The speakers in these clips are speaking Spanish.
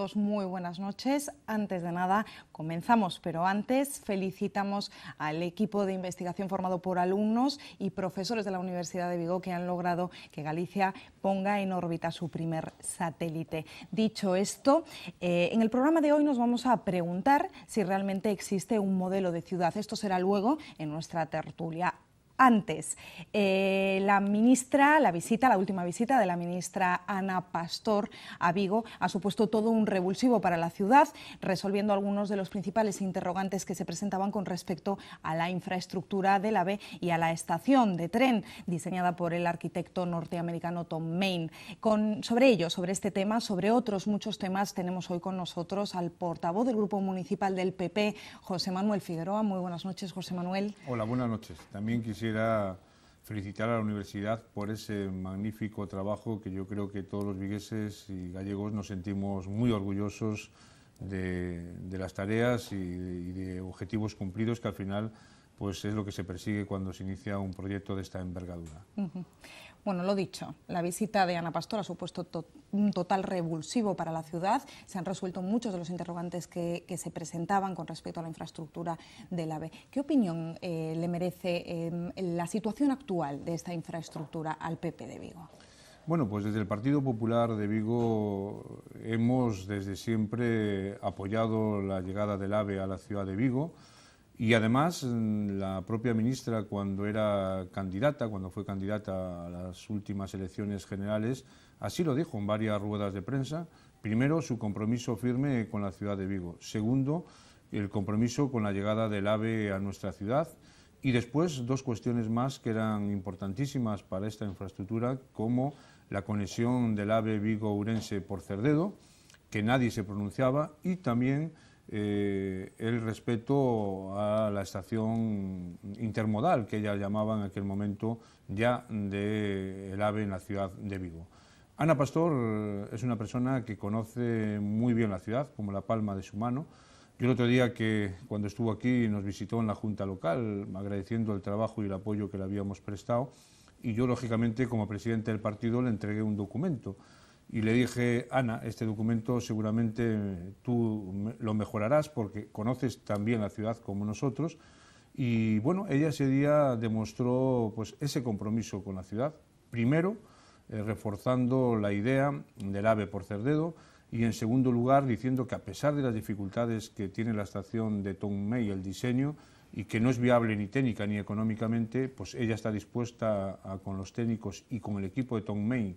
todos, muy buenas noches. Antes de nada, comenzamos, pero antes felicitamos al equipo de investigación formado por alumnos y profesores de la Universidad de Vigo que han logrado que Galicia ponga en órbita su primer satélite. Dicho esto, en el programa de hoy nos vamos a preguntar si realmente existe un modelo de ciudad. Esto será luego en nuestra tertulia. Antes, la última visita de la ministra Ana Pastor a Vigo ha supuesto todo un revulsivo para la ciudad, resolviendo algunos de los principales interrogantes que se presentaban con respecto a la infraestructura del AVE y a la estación de tren diseñada por el arquitecto norteamericano Tom Mayne. Sobre este tema, sobre otros muchos temas, tenemos hoy con nosotros al portavoz del Grupo Municipal del PP, José Manuel Figueroa. Muy buenas noches, José Manuel. Hola, buenas noches. También quisiera felicitar a la universidad por ese magnífico trabajo que yo creo que todos los vigueses y gallegos nos sentimos muy orgullosos de las tareas y de objetivos cumplidos, que al final pues es lo que se persigue cuando se inicia un proyecto de esta envergadura. Bueno, lo dicho, la visita de Ana Pastor ha supuesto un total revulsivo para la ciudad. Se han resuelto muchos de los interrogantes que se presentaban con respecto a la infraestructura del AVE. ¿Qué opinión le merece la situación actual de esta infraestructura al PP de Vigo? Bueno, pues desde el Partido Popular de Vigo hemos desde siempre apoyado la llegada del AVE a la ciudad de Vigo. Y además, la propia ministra, cuando fue candidata a las últimas elecciones generales, así lo dijo en varias ruedas de prensa. Primero, su compromiso firme con la ciudad de Vigo. Segundo, el compromiso con la llegada del AVE a nuestra ciudad. Y después, dos cuestiones más que eran importantísimas para esta infraestructura, como la conexión del AVE Vigo-Ourense por Cerdedo, que nadie se pronunciaba, y también el respeto a la estación intermodal, que ella llamaba en aquel momento ya del AVE en la ciudad de Vigo. Ana Pastor es una persona que conoce muy bien la ciudad, como la palma de su mano. Yo el otro día, cuando estuvo aquí, nos visitó en la Junta Local, agradeciendo el trabajo y el apoyo que le habíamos prestado, y yo, lógicamente, como presidente del partido, le entregué un documento. Y le dije: Ana, este documento seguramente tú lo mejorarás porque conoces tan bien la ciudad como nosotros. Y bueno, ella ese día demostró pues ese compromiso con la ciudad. Primero, reforzando la idea del AVE por Cerdedo, y en segundo lugar diciendo que a pesar de las dificultades que tiene la estación de Tom Mayne, el diseño, y que no es viable ni técnica ni económicamente, pues ella está dispuesta con los técnicos y con el equipo de Tom Mayne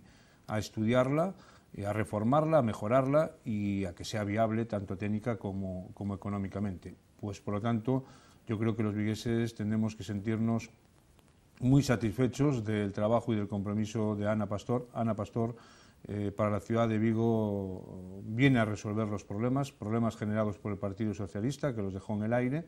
a estudiarla, a reformarla, a mejorarla y a que sea viable tanto técnica como económicamente. Pues por lo tanto, yo creo que los vigueses tendremos que sentirnos muy satisfechos del trabajo y del compromiso de Ana Pastor. Ana Pastor, para la ciudad de Vigo, viene a resolver los problemas generados por el Partido Socialista, que los dejó en el aire,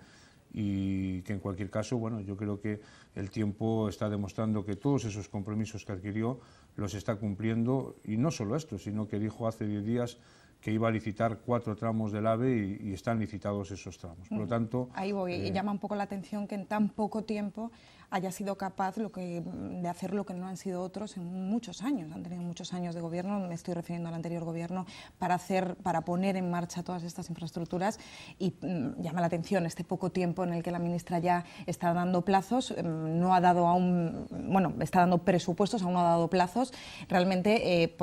y que en cualquier caso, bueno, yo creo que el tiempo está demostrando que todos esos compromisos que adquirió los está cumpliendo, y no solo esto, sino que dijo hace 10 días que iba a licitar 4 tramos del AVE y están licitados esos tramos. Por lo tanto, ahí voy, y llama un poco la atención que en tan poco tiempo haya sido capaz de hacer lo que no han sido otros en muchos años. Han tenido muchos años de gobierno, me estoy refiriendo al anterior gobierno, para poner en marcha todas estas infraestructuras, y llama la atención este poco tiempo en el que la ministra ya está dando plazos, no ha dado aún, bueno, está dando presupuestos, aún no ha dado plazos, realmente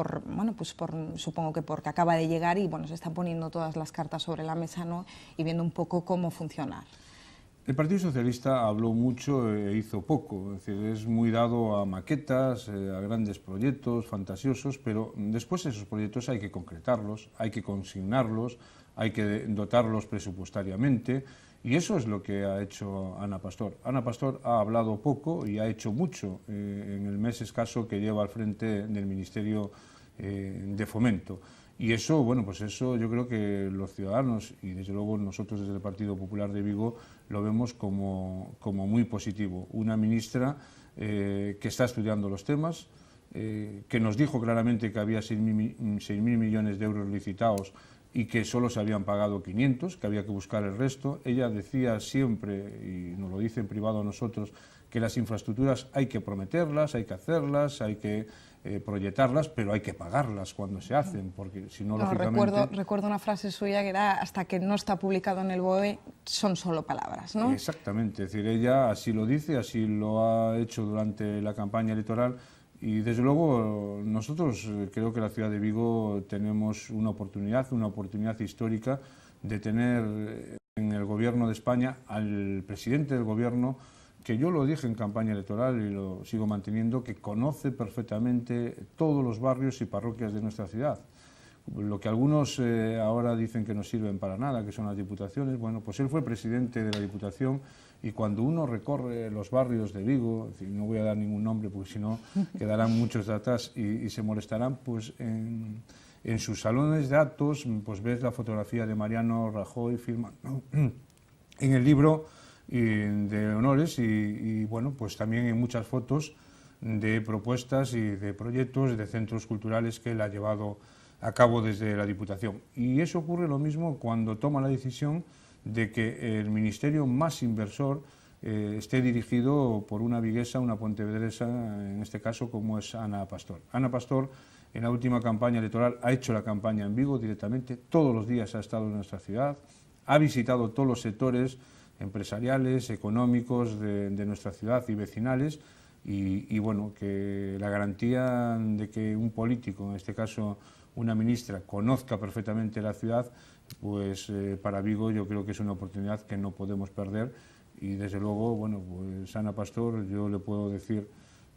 supongo que porque acaba de llegar y bueno, se están poniendo todas las cartas sobre la mesa, ¿no? Y viendo un poco cómo funcionar. El Partido Socialista habló mucho e hizo poco, es decir, es muy dado a maquetas, a grandes proyectos fantasiosos, pero después esos proyectos hay que concretarlos, hay que consignarlos, hay que dotarlos presupuestariamente, y eso es lo que ha hecho Ana Pastor. Ana Pastor ha hablado poco y ha hecho mucho en el mes escaso que lleva al frente del Ministerio de Fomento. Y eso, bueno, pues eso yo creo que los ciudadanos y desde luego nosotros desde el Partido Popular de Vigo lo vemos como muy positivo. Una ministra que está estudiando los temas, que nos dijo claramente que había 6.000 millones de euros licitados y que solo se habían pagado 500, que había que buscar el resto. Ella decía siempre, y nos lo dice en privado a nosotros, que las infraestructuras hay que prometerlas, hay que hacerlas, hay que proyectarlas, pero hay que pagarlas cuando se hacen, porque si no, lógicamente... Recuerdo una frase suya que era: hasta que no está publicado en el BOE son solo palabras, ¿no? Exactamente, es decir, ella así lo dice, así lo ha hecho durante la campaña electoral y desde luego nosotros creo que la ciudad de Vigo tenemos una oportunidad histórica de tener en el gobierno de España al presidente del gobierno, que yo lo dije en campaña electoral y lo sigo manteniendo, que conoce perfectamente todos los barrios y parroquias de nuestra ciudad. Lo que algunos ahora dicen que no sirven para nada, que son las diputaciones, bueno, pues él fue presidente de la Diputación y cuando uno recorre los barrios de Vigo, es decir, no voy a dar ningún nombre porque si no quedarán muchos de atrás y se molestarán, pues en sus salones de actos pues ves la fotografía de Mariano Rajoy firmando en el libro de honores y bueno, pues también hay muchas fotos de propuestas y de proyectos de centros culturales que él ha llevado a cabo desde la Diputación. Y eso ocurre lo mismo cuando toma la decisión de que el ministerio más inversor esté dirigido por una viguesa, una pontevedresa, en este caso como es Ana Pastor. Ana Pastor en la última campaña electoral ha hecho la campaña en Vigo directamente, todos los días ha estado en nuestra ciudad, ha visitado todos los sectores empresariales, económicos de nuestra ciudad y vecinales y bueno, que la garantía de que un político, en este caso una ministra, conozca perfectamente la ciudad, pues para Vigo yo creo que es una oportunidad que no podemos perder y desde luego, bueno, pues Ana Pastor, yo le puedo decir,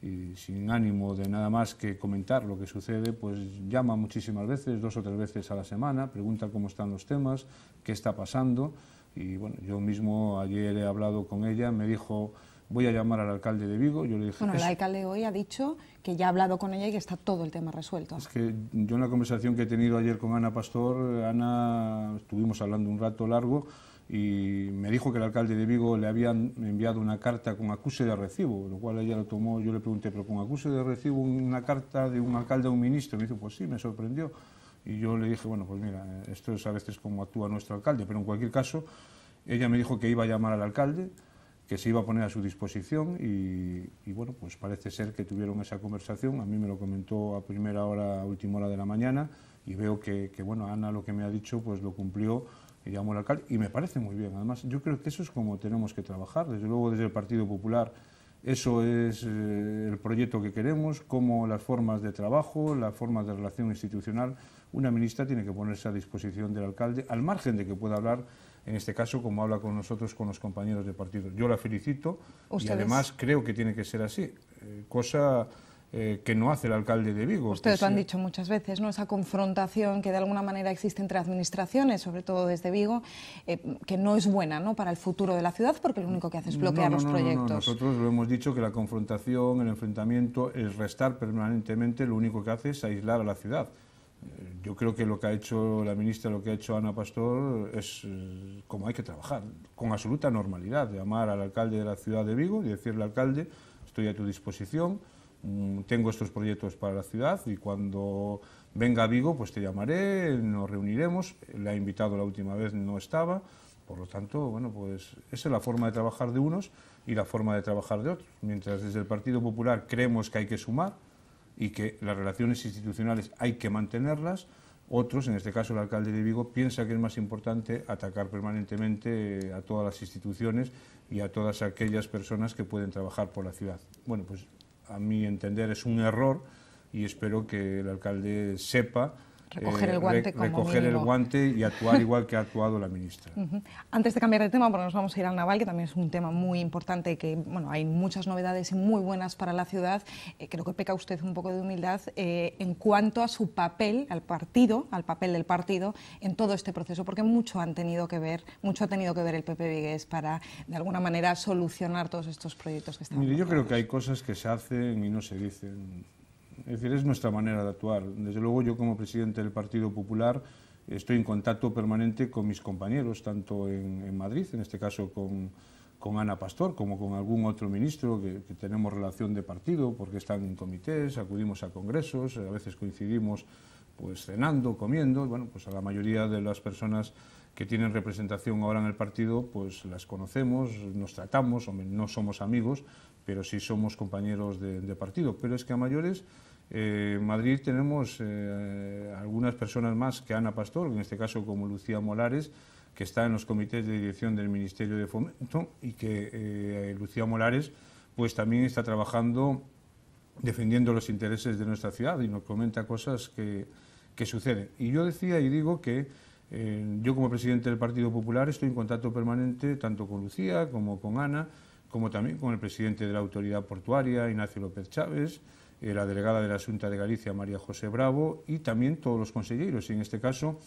y sin ánimo de nada más que comentar lo que sucede, pues llama muchísimas veces, 2 o 3 veces a la semana, pregunta cómo están los temas, qué está pasando y bueno, yo mismo ayer he hablado con ella, me dijo voy a llamar al alcalde de Vigo, yo le dije... Bueno, el alcalde hoy ha dicho que ya ha hablado con ella y que está todo el tema resuelto. Es que yo en la conversación que he tenido ayer con Ana Pastor, Ana, estuvimos hablando un rato largo y me dijo que el alcalde de Vigo le habían enviado una carta con acuse de recibo, lo cual ella lo tomó, yo le pregunté, pero con acuse de recibo una carta de un alcalde a un ministro, me dijo, pues sí, me sorprendió. Y yo le dije, bueno, pues mira, esto es a veces como actúa nuestro alcalde, pero en cualquier caso, ella me dijo que iba a llamar al alcalde, que se iba a poner a su disposición y bueno, pues parece ser que tuvieron esa conversación, a mí me lo comentó a primera hora, a última hora de la mañana y veo que bueno, Ana lo que me ha dicho pues lo cumplió y llamó al alcalde y me parece muy bien, además yo creo que eso es como tenemos que trabajar, desde luego desde el Partido Popular eso es el proyecto que queremos, como las formas de trabajo, las formas de relación institucional, una ministra tiene que ponerse a disposición del alcalde al margen de que pueda hablar en este caso, como habla con nosotros, con los compañeros de partido. Yo la felicito y además creo que tiene que ser así, cosa que no hace el alcalde de Vigo. Ustedes lo han dicho muchas veces, ¿no? Esa confrontación que de alguna manera existe entre administraciones, sobre todo desde Vigo, que no es buena, ¿no?, para el futuro de la ciudad, porque lo único que hace es bloquear los proyectos. No, nosotros lo hemos dicho que la confrontación, el enfrentamiento, el restar permanentemente, lo único que hace es aislar a la ciudad. Yo creo que lo que ha hecho la ministra, lo que ha hecho Ana Pastor es como hay que trabajar, con absoluta normalidad, llamar al alcalde de la ciudad de Vigo y decirle, alcalde, estoy a tu disposición, tengo estos proyectos para la ciudad y cuando venga a Vigo pues te llamaré, nos reuniremos, le ha invitado la última vez, no estaba, por lo tanto, bueno, pues esa es la forma de trabajar de unos y la forma de trabajar de otros. Mientras desde el Partido Popular creemos que hay que sumar, y que las relaciones institucionales hay que mantenerlas, otros, en este caso el alcalde de Vigo, piensa que es más importante atacar permanentemente a todas las instituciones y a todas aquellas personas que pueden trabajar por la ciudad. Bueno, pues a mi entender es un error y espero que el alcalde sepa recoger el guante y actuar igual que ha actuado la ministra. Antes de cambiar de tema, porque nos vamos a ir al naval, que también es un tema muy importante, que bueno, hay muchas novedades y muy buenas para la ciudad, creo que peca usted un poco de humildad en cuanto a su papel, al papel del partido en todo este proceso, porque mucho ha tenido que ver el PP vigués para, de alguna manera, solucionar todos estos proyectos que están. Mire, yo creo que hay cosas que se hacen y no se dicen. Es decir, es nuestra manera de actuar. Desde luego, yo como presidente del Partido Popular estoy en contacto permanente con mis compañeros, tanto en Madrid, en este caso con Ana Pastor, como con algún otro ministro que tenemos relación de partido, porque están en comités, acudimos a congresos, a veces coincidimos pues cenando, comiendo. Bueno, pues a la mayoría de las personas que tienen representación ahora en el partido, pues las conocemos, nos tratamos, hombre, no somos amigos, pero sí somos compañeros de partido. Pero es que a mayores, en Madrid tenemos algunas personas más que Ana Pastor, en este caso como Lucía Molares, que está en los comités de dirección del Ministerio de Fomento, y que Lucía Molares pues también está trabajando defendiendo los intereses de nuestra ciudad y nos comenta cosas que suceden. Y yo decía y digo que yo como presidente del Partido Popular estoy en contacto permanente tanto con Lucía como con Ana, como también con el presidente de la Autoridad Portuaria, Ignacio López Chávez, la delegada de la Xunta de Galicia, María José Bravo, y también todos los consejeros, y en este caso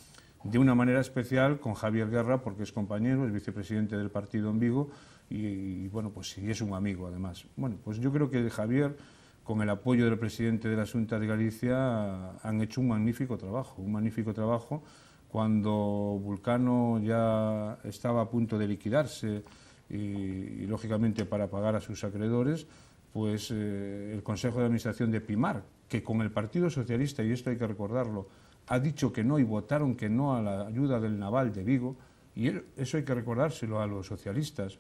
de una manera especial con Javier Guerra, porque es compañero, es vicepresidente del partido en Vigo, y bueno, pues sí, es un amigo además. Bueno, pues yo creo que Javier, con el apoyo del presidente de la Xunta de Galicia, han hecho un magnífico trabajo, cuando Vulcano ya estaba a punto de liquidarse y lógicamente para pagar a sus acreedores, pues el Consejo de Administración de Pimar, que con el Partido Socialista, y esto hay que recordarlo, ha dicho que no y votaron que no a la ayuda del Naval de Vigo, y eso hay que recordárselo a los socialistas,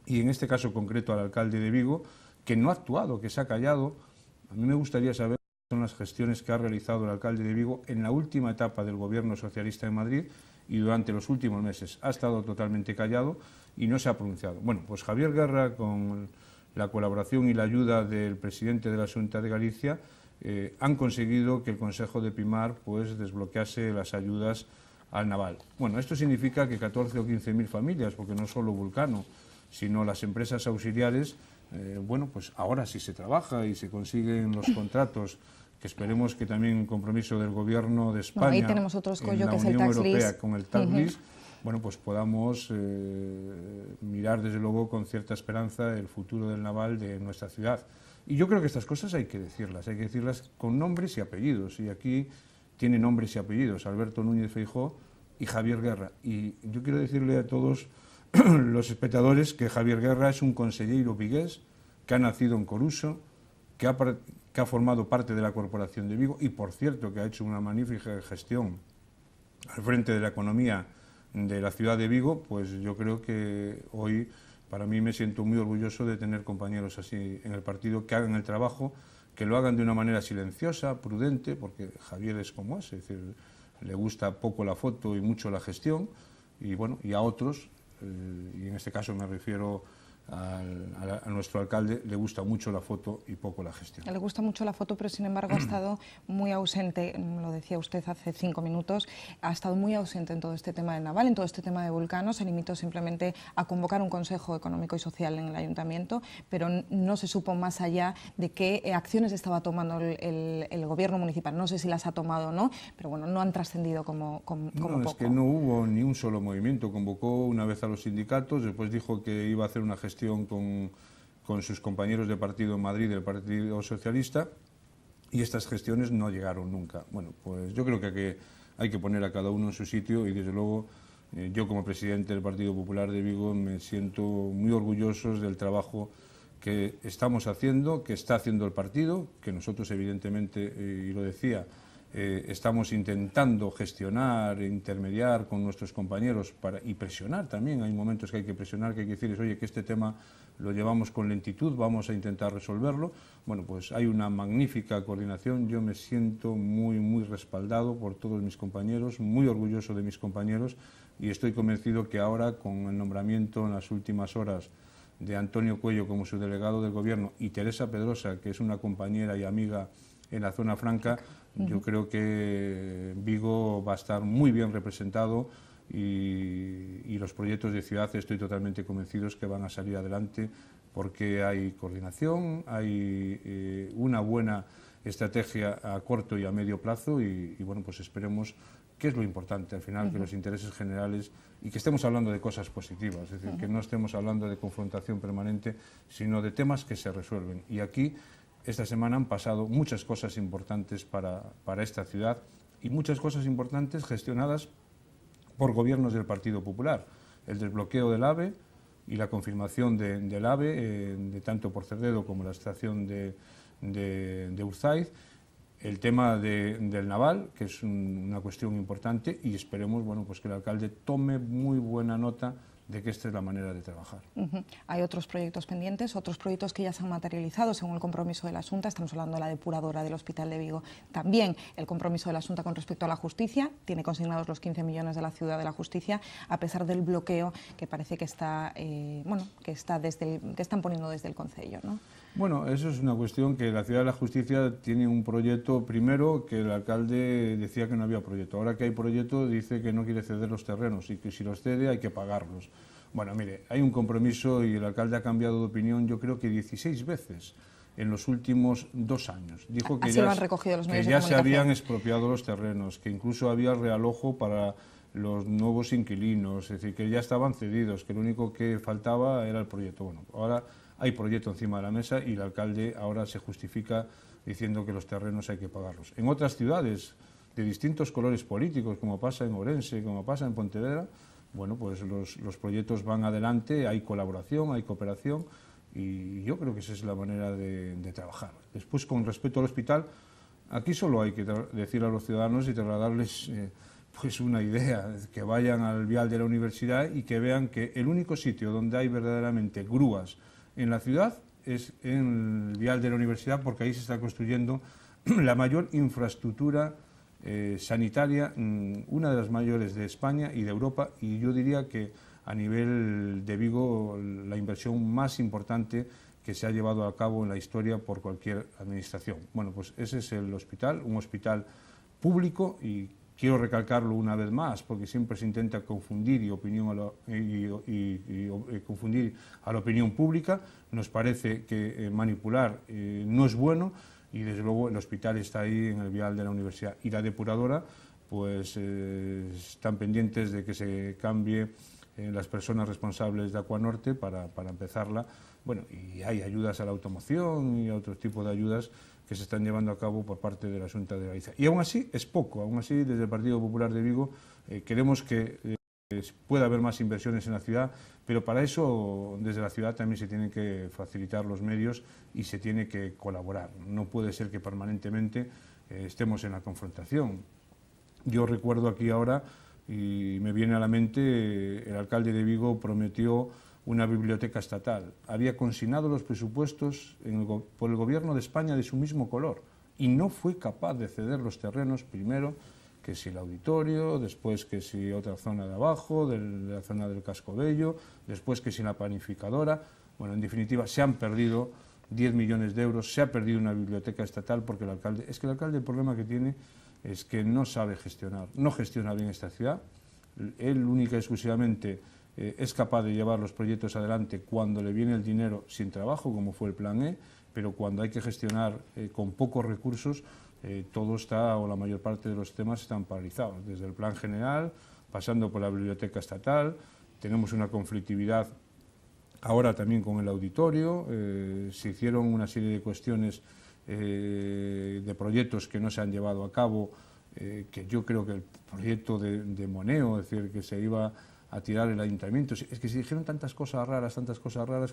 y en este caso concreto al alcalde de Vigo, que no ha actuado, que se ha callado. A mí me gustaría saber cuáles son las gestiones que ha realizado el alcalde de Vigo en la última etapa del gobierno socialista en Madrid y durante los últimos meses. Ha estado totalmente callado y no se ha pronunciado. Bueno, pues Javier Guerra, con la colaboración y la ayuda del presidente de la Xunta de Galicia, han conseguido que el Consejo de Pimar pues desbloquease las ayudas al Naval. Bueno, esto significa que 14 o 15.000 familias, porque no solo Vulcano, sino las empresas auxiliares, bueno, pues ahora sí se trabaja y se consiguen los contratos, que esperemos que también un compromiso del Gobierno de España, ahí tenemos otro escollo, en la que es el Unión tax Europea list. con el tax list, bueno, pues podamos mirar desde luego con cierta esperanza el futuro del naval de nuestra ciudad. Y yo creo que estas cosas hay que decirlas con nombres y apellidos, y aquí tiene nombres y apellidos, Alberto Núñez Feijóo y Javier Guerra. Y yo quiero decirle a todos los espectadores que Javier Guerra es un consejero vigués que ha nacido en Coruso, que ha formado parte de la Corporación de Vigo y, por cierto, que ha hecho una magnífica gestión al frente de la economía de la ciudad de Vigo. Pues yo creo que hoy, para mí, me siento muy orgulloso de tener compañeros así en el partido, que hagan el trabajo, que lo hagan de una manera silenciosa, prudente, porque Javier es como es decir, le gusta poco la foto y mucho la gestión, y bueno, y a otros, y en este caso me refiero a nuestro alcalde, le gusta mucho la foto y poco la gestión. Le gusta mucho la foto, pero sin embargo ha estado muy ausente, lo decía usted hace 5 minutos, ha estado muy ausente en todo este tema del naval, en todo este tema de Vulcano. Se limitó simplemente a convocar un Consejo Económico y Social en el Ayuntamiento, pero no se supo más allá de qué acciones estaba tomando el Gobierno municipal. No sé si las ha tomado o no, pero bueno, no han trascendido como poco. Es que no hubo ni un solo movimiento. Convocó una vez a los sindicatos, después dijo que iba a hacer una gestión con sus compañeros de partido en Madrid, del Partido Socialista, y estas gestiones no llegaron nunca. Bueno, pues yo creo que hay que poner a cada uno en su sitio, y desde luego yo como presidente del Partido Popular de Vigo me siento muy orgulloso del trabajo que estamos haciendo, que está haciendo el partido, que nosotros evidentemente, y lo decía, estamos intentando gestionar e intermediar con nuestros compañeros y presionar también. Hay momentos que hay que presionar, que hay que decirles, oye, que este tema lo llevamos con lentitud, vamos a intentar resolverlo. Bueno, pues hay una magnífica coordinación. Yo me siento muy respaldado por todos mis compañeros, muy orgulloso de mis compañeros, y estoy convencido que ahora, con el nombramiento en las últimas horas de Antonio Cuello como su delegado del Gobierno y Teresa Pedrosa, que es una compañera y amiga en la zona franca, yo creo que Vigo va a estar muy bien representado, y los proyectos de ciudad estoy totalmente convencido que van a salir adelante, porque hay coordinación, hay una buena estrategia a corto y a medio plazo, y bueno, pues esperemos, que es lo importante al final, que los intereses generales, y que estemos hablando de cosas positivas, es decir, que no estemos hablando de confrontación permanente, sino de temas que se resuelven. Y aquí, esta semana han pasado muchas cosas importantes para esta ciudad, y muchas cosas importantes gestionadas por gobiernos del Partido Popular. El desbloqueo del AVE y la confirmación del AVE, de tanto por Cerdedo como la estación de Urzaiz, el tema del naval, que es una cuestión importante, y esperemos, bueno, pues que el alcalde tome muy buena nota de que esta es la manera de trabajar. Hay otros proyectos pendientes, otros proyectos que ya se han materializado según el compromiso de la Xunta. Estamos hablando de la depuradora del Hospital de Vigo. También el compromiso de la Xunta con respecto a la justicia. Tiene consignados los 15 millones de la Ciudad de la Justicia, a pesar del bloqueo que parece que está, que están poniendo desde el Concello, ¿no? Bueno, eso es una cuestión que la Ciudad de la Justicia tiene un proyecto, primero, que el alcalde decía que no había proyecto. Ahora que hay proyecto, dice que no quiere ceder los terrenos y que si los cede hay que pagarlos. Bueno, mire, hay un compromiso y el alcalde ha cambiado de opinión, yo creo que 16 veces en los últimos 2 años. Dijo que así lo han recogido los medios que de ya se comunicación. habían expropiado los terrenos, que incluso había realojo para los nuevos inquilinos, es decir, que ya estaban cedidos, que lo único que faltaba era el proyecto. Bueno, ahora hay proyecto encima de la mesa y el alcalde ahora se justifica diciendo que los terrenos hay que pagarlos. En otras ciudades de distintos colores políticos, como pasa en Ourense, como pasa en Pontevedra, bueno, pues los proyectos van adelante, hay colaboración, hay cooperación y yo creo que esa es la manera de trabajar. Después, con respecto al hospital, aquí solo hay que decir a los ciudadanos y trasladarles pues una idea, que vayan al vial de la universidad y que vean que el único sitio donde hay verdaderamente grúas en la ciudad es en el vial de la universidad, porque ahí se está construyendo la mayor infraestructura sanitaria, una de las mayores de España y de Europa, y yo diría que a nivel de Vigo la inversión más importante que se ha llevado a cabo en la historia por cualquier administración. Bueno, pues ese es el hospital, un hospital público, y quiero recalcarlo una vez más, porque siempre se intenta confundir confundir a la opinión pública. Nos parece que manipular no es bueno, y desde luego el hospital está ahí en el vial de la universidad. Y la depuradora, pues están pendientes de que se cambie las personas responsables de Acuanorte para empezarla. Bueno, y hay ayudas a la automoción y otro tipo de ayudas que se están llevando a cabo por parte de la Xunta de Galicia. Y aún así es poco, aún así desde el Partido Popular de Vigo queremos que pueda haber más inversiones en la ciudad, pero para eso desde la ciudad también se tienen que facilitar los medios y se tiene que colaborar. No puede ser que permanentemente estemos en la confrontación. Yo recuerdo aquí ahora, y me viene a la mente, el alcalde de Vigo prometió una biblioteca estatal. Había consignado los presupuestos por el Gobierno de España de su mismo color y no fue capaz de ceder los terrenos, primero que si el auditorio, después que si otra zona de abajo, de la zona del Casco Bello, después que si la panificadora. Bueno, en definitiva, se han perdido 10 millones de euros, se ha perdido una biblioteca estatal porque el alcalde el problema que tiene es que no sabe gestionar, no gestiona bien esta ciudad. Él única y exclusivamente es capaz de llevar los proyectos adelante cuando le viene el dinero sin trabajo, como fue el Plan E, pero cuando hay que gestionar con pocos recursos, todo está, o la mayor parte de los temas están paralizados, desde el Plan General, pasando por la Biblioteca Estatal. Tenemos una conflictividad ahora también con el auditorio, se hicieron una serie de cuestiones de proyectos que no se han llevado a cabo, que yo creo que el proyecto de Moneo, es decir, que se iba a tirar el ayuntamiento, es que se dijeron tantas cosas raras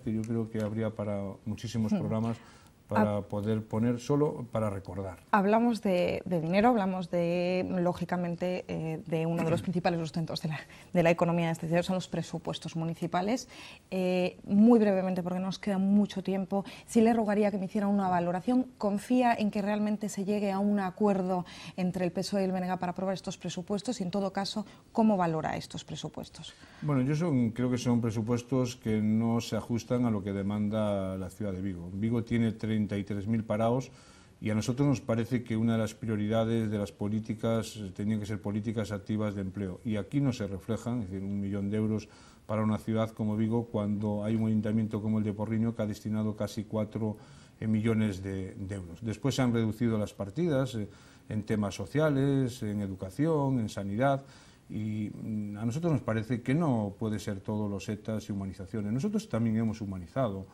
que yo creo que habría para muchísimos programas para poder poner solo para recordar. Hablamos de dinero, hablamos lógicamente, de uno de los principales sustentos de la economía de este ciudad, son los presupuestos municipales. Muy brevemente, porque nos queda mucho tiempo, sí le rogaría que me hiciera una valoración. ¿Confía en que realmente se llegue a un acuerdo entre el PSOE y el BNG para aprobar estos presupuestos? Y en todo caso, ¿cómo valora estos presupuestos? Bueno, yo creo que son presupuestos que no se ajustan a lo que demanda la ciudad de Vigo. Vigo tiene 33.000 parados y a nosotros nos parece que una de las prioridades de las políticas tenían que ser políticas activas de empleo. Y aquí no se reflejan, es decir, 1 millón de euros para una ciudad como Vigo cuando hay un ayuntamiento como el de Porriño que ha destinado casi 4 millones de euros. Después se han reducido las partidas en temas sociales, en educación, en sanidad. Y a nosotros nos parece que no puede ser todos los ETAs y humanizaciones. Nosotros también hemos humanizado,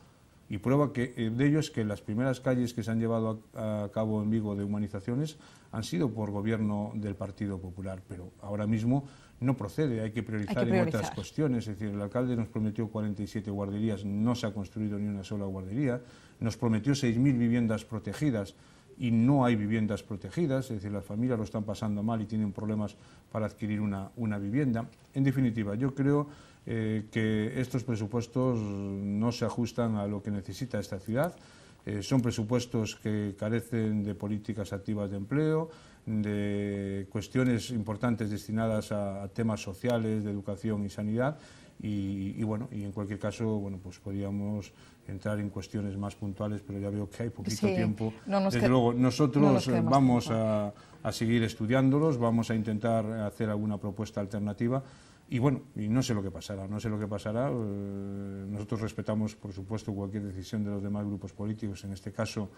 y prueba de ello es que las primeras calles que se han llevado a cabo en Vigo de humanizaciones han sido por gobierno del Partido Popular, pero ahora mismo no procede, hay que priorizar en otras cuestiones. Es decir, el alcalde nos prometió 47 guarderías, no se ha construido ni una sola guardería, nos prometió 6.000 viviendas protegidas y no hay viviendas protegidas, es decir, las familias lo están pasando mal y tienen problemas para adquirir una vivienda. En definitiva, yo creo que estos presupuestos no se ajustan a lo que necesita esta ciudad. Son presupuestos que carecen de políticas activas de empleo, de cuestiones importantes destinadas a temas sociales, de educación y sanidad, y en cualquier caso, pues podríamos entrar en cuestiones más puntuales, pero ya veo que hay poquito tiempo. Desde luego, nosotros vamos a seguir estudiándolos, vamos a intentar hacer alguna propuesta alternativa. Y no sé lo que pasará, nosotros respetamos, por supuesto, cualquier decisión de los demás grupos políticos, en este caso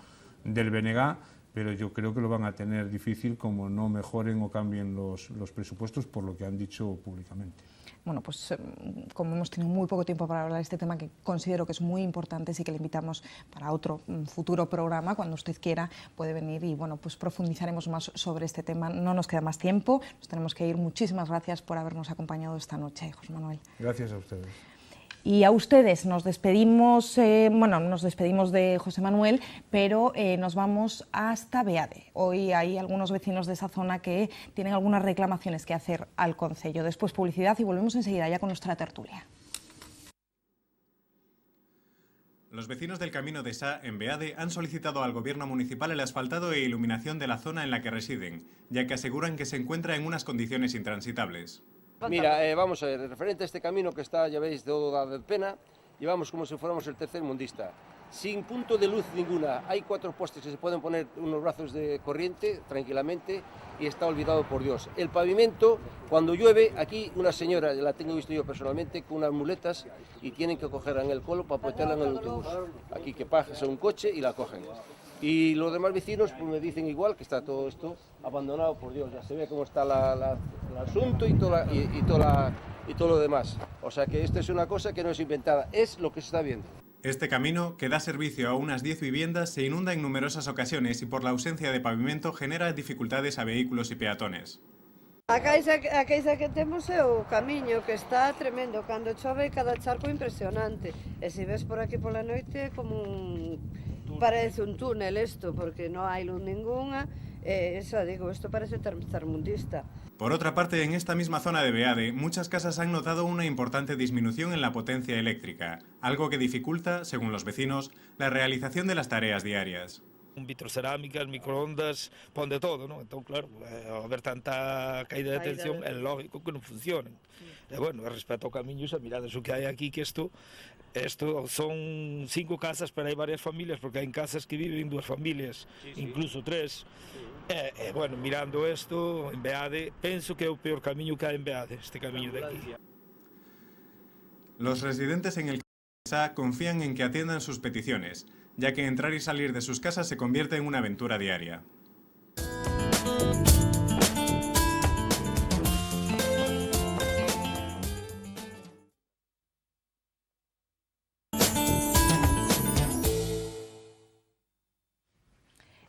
del BNG, pero yo creo que lo van a tener difícil como no mejoren o cambien los presupuestos por lo que han dicho públicamente. Bueno, pues como hemos tenido muy poco tiempo para hablar de este tema, que considero que es muy importante, sí que le invitamos para otro futuro programa, cuando usted quiera puede venir y pues profundizaremos más sobre este tema. No nos queda más tiempo, nos tenemos que ir. Muchísimas gracias por habernos acompañado esta noche, José Manuel. Gracias a ustedes. Y a ustedes nos despedimos, nos despedimos de José Manuel, pero nos vamos hasta Beade. Hoy hay algunos vecinos de esa zona que tienen algunas reclamaciones que hacer al concello. Después publicidad y volvemos enseguida ya con nuestra tertulia. Los vecinos del Camino de Sá, en Beade, han solicitado al gobierno municipal el asfaltado e iluminación de la zona en la que residen, ya que aseguran que se encuentra en unas condiciones intransitables. Mira, vamos a ver, referente a este camino que está, ya veis, todo dado de pena, llevamos como si fuéramos el tercer mundista. Sin punto de luz ninguna, hay 4 postes que se pueden poner unos brazos de corriente tranquilamente y está olvidado por Dios. El pavimento, cuando llueve, aquí una señora, la tengo visto yo personalmente, con unas muletas y tienen que cogerla en el colo para meterla en el autobús. Aquí que pasa un coche y la cogen. Y los demás vecinos pues, me dicen igual que está todo esto abandonado por Dios. Ya se ve cómo está el asunto y todo lo demás. O sea que esto es una cosa que no es inventada, es lo que se está viendo. Este camino, que da servicio a unas 10 viviendas, se inunda en numerosas ocasiones y por la ausencia de pavimento genera dificultades a vehículos y peatones. A queixa que temos é o camiño, que está tremendo. Cando chove, cada charco impresionante. E se ves por aquí pola noite, parece un túnel isto, porque non hai luz ninguna. Eso digo, isto parece tercermundista. Por otra parte, en esta misma zona de Beade, muchas casas han notado una importante disminución en la potencia eléctrica, algo que dificulta, según los vecinos, la realización de las tareas diarias. Vitrocerámicas, microondas, pon de todo, non? Entón, claro, ao haber tanta caída de tensión, é lógico que non funcionen. E, respecto ao camiños, a mirades o que hai aquí, que isto son 5 casas, pero hai varias familias, porque hai casas que viven 2 familias, incluso 3. Mirando isto, en Beade, penso que é o peor camiño que hai en Beade, este camiño de aquí. Los residentes en el Camino confían en que atiendan sus peticiones, ya que entrar y salir de sus casas se convierte en una aventura diaria.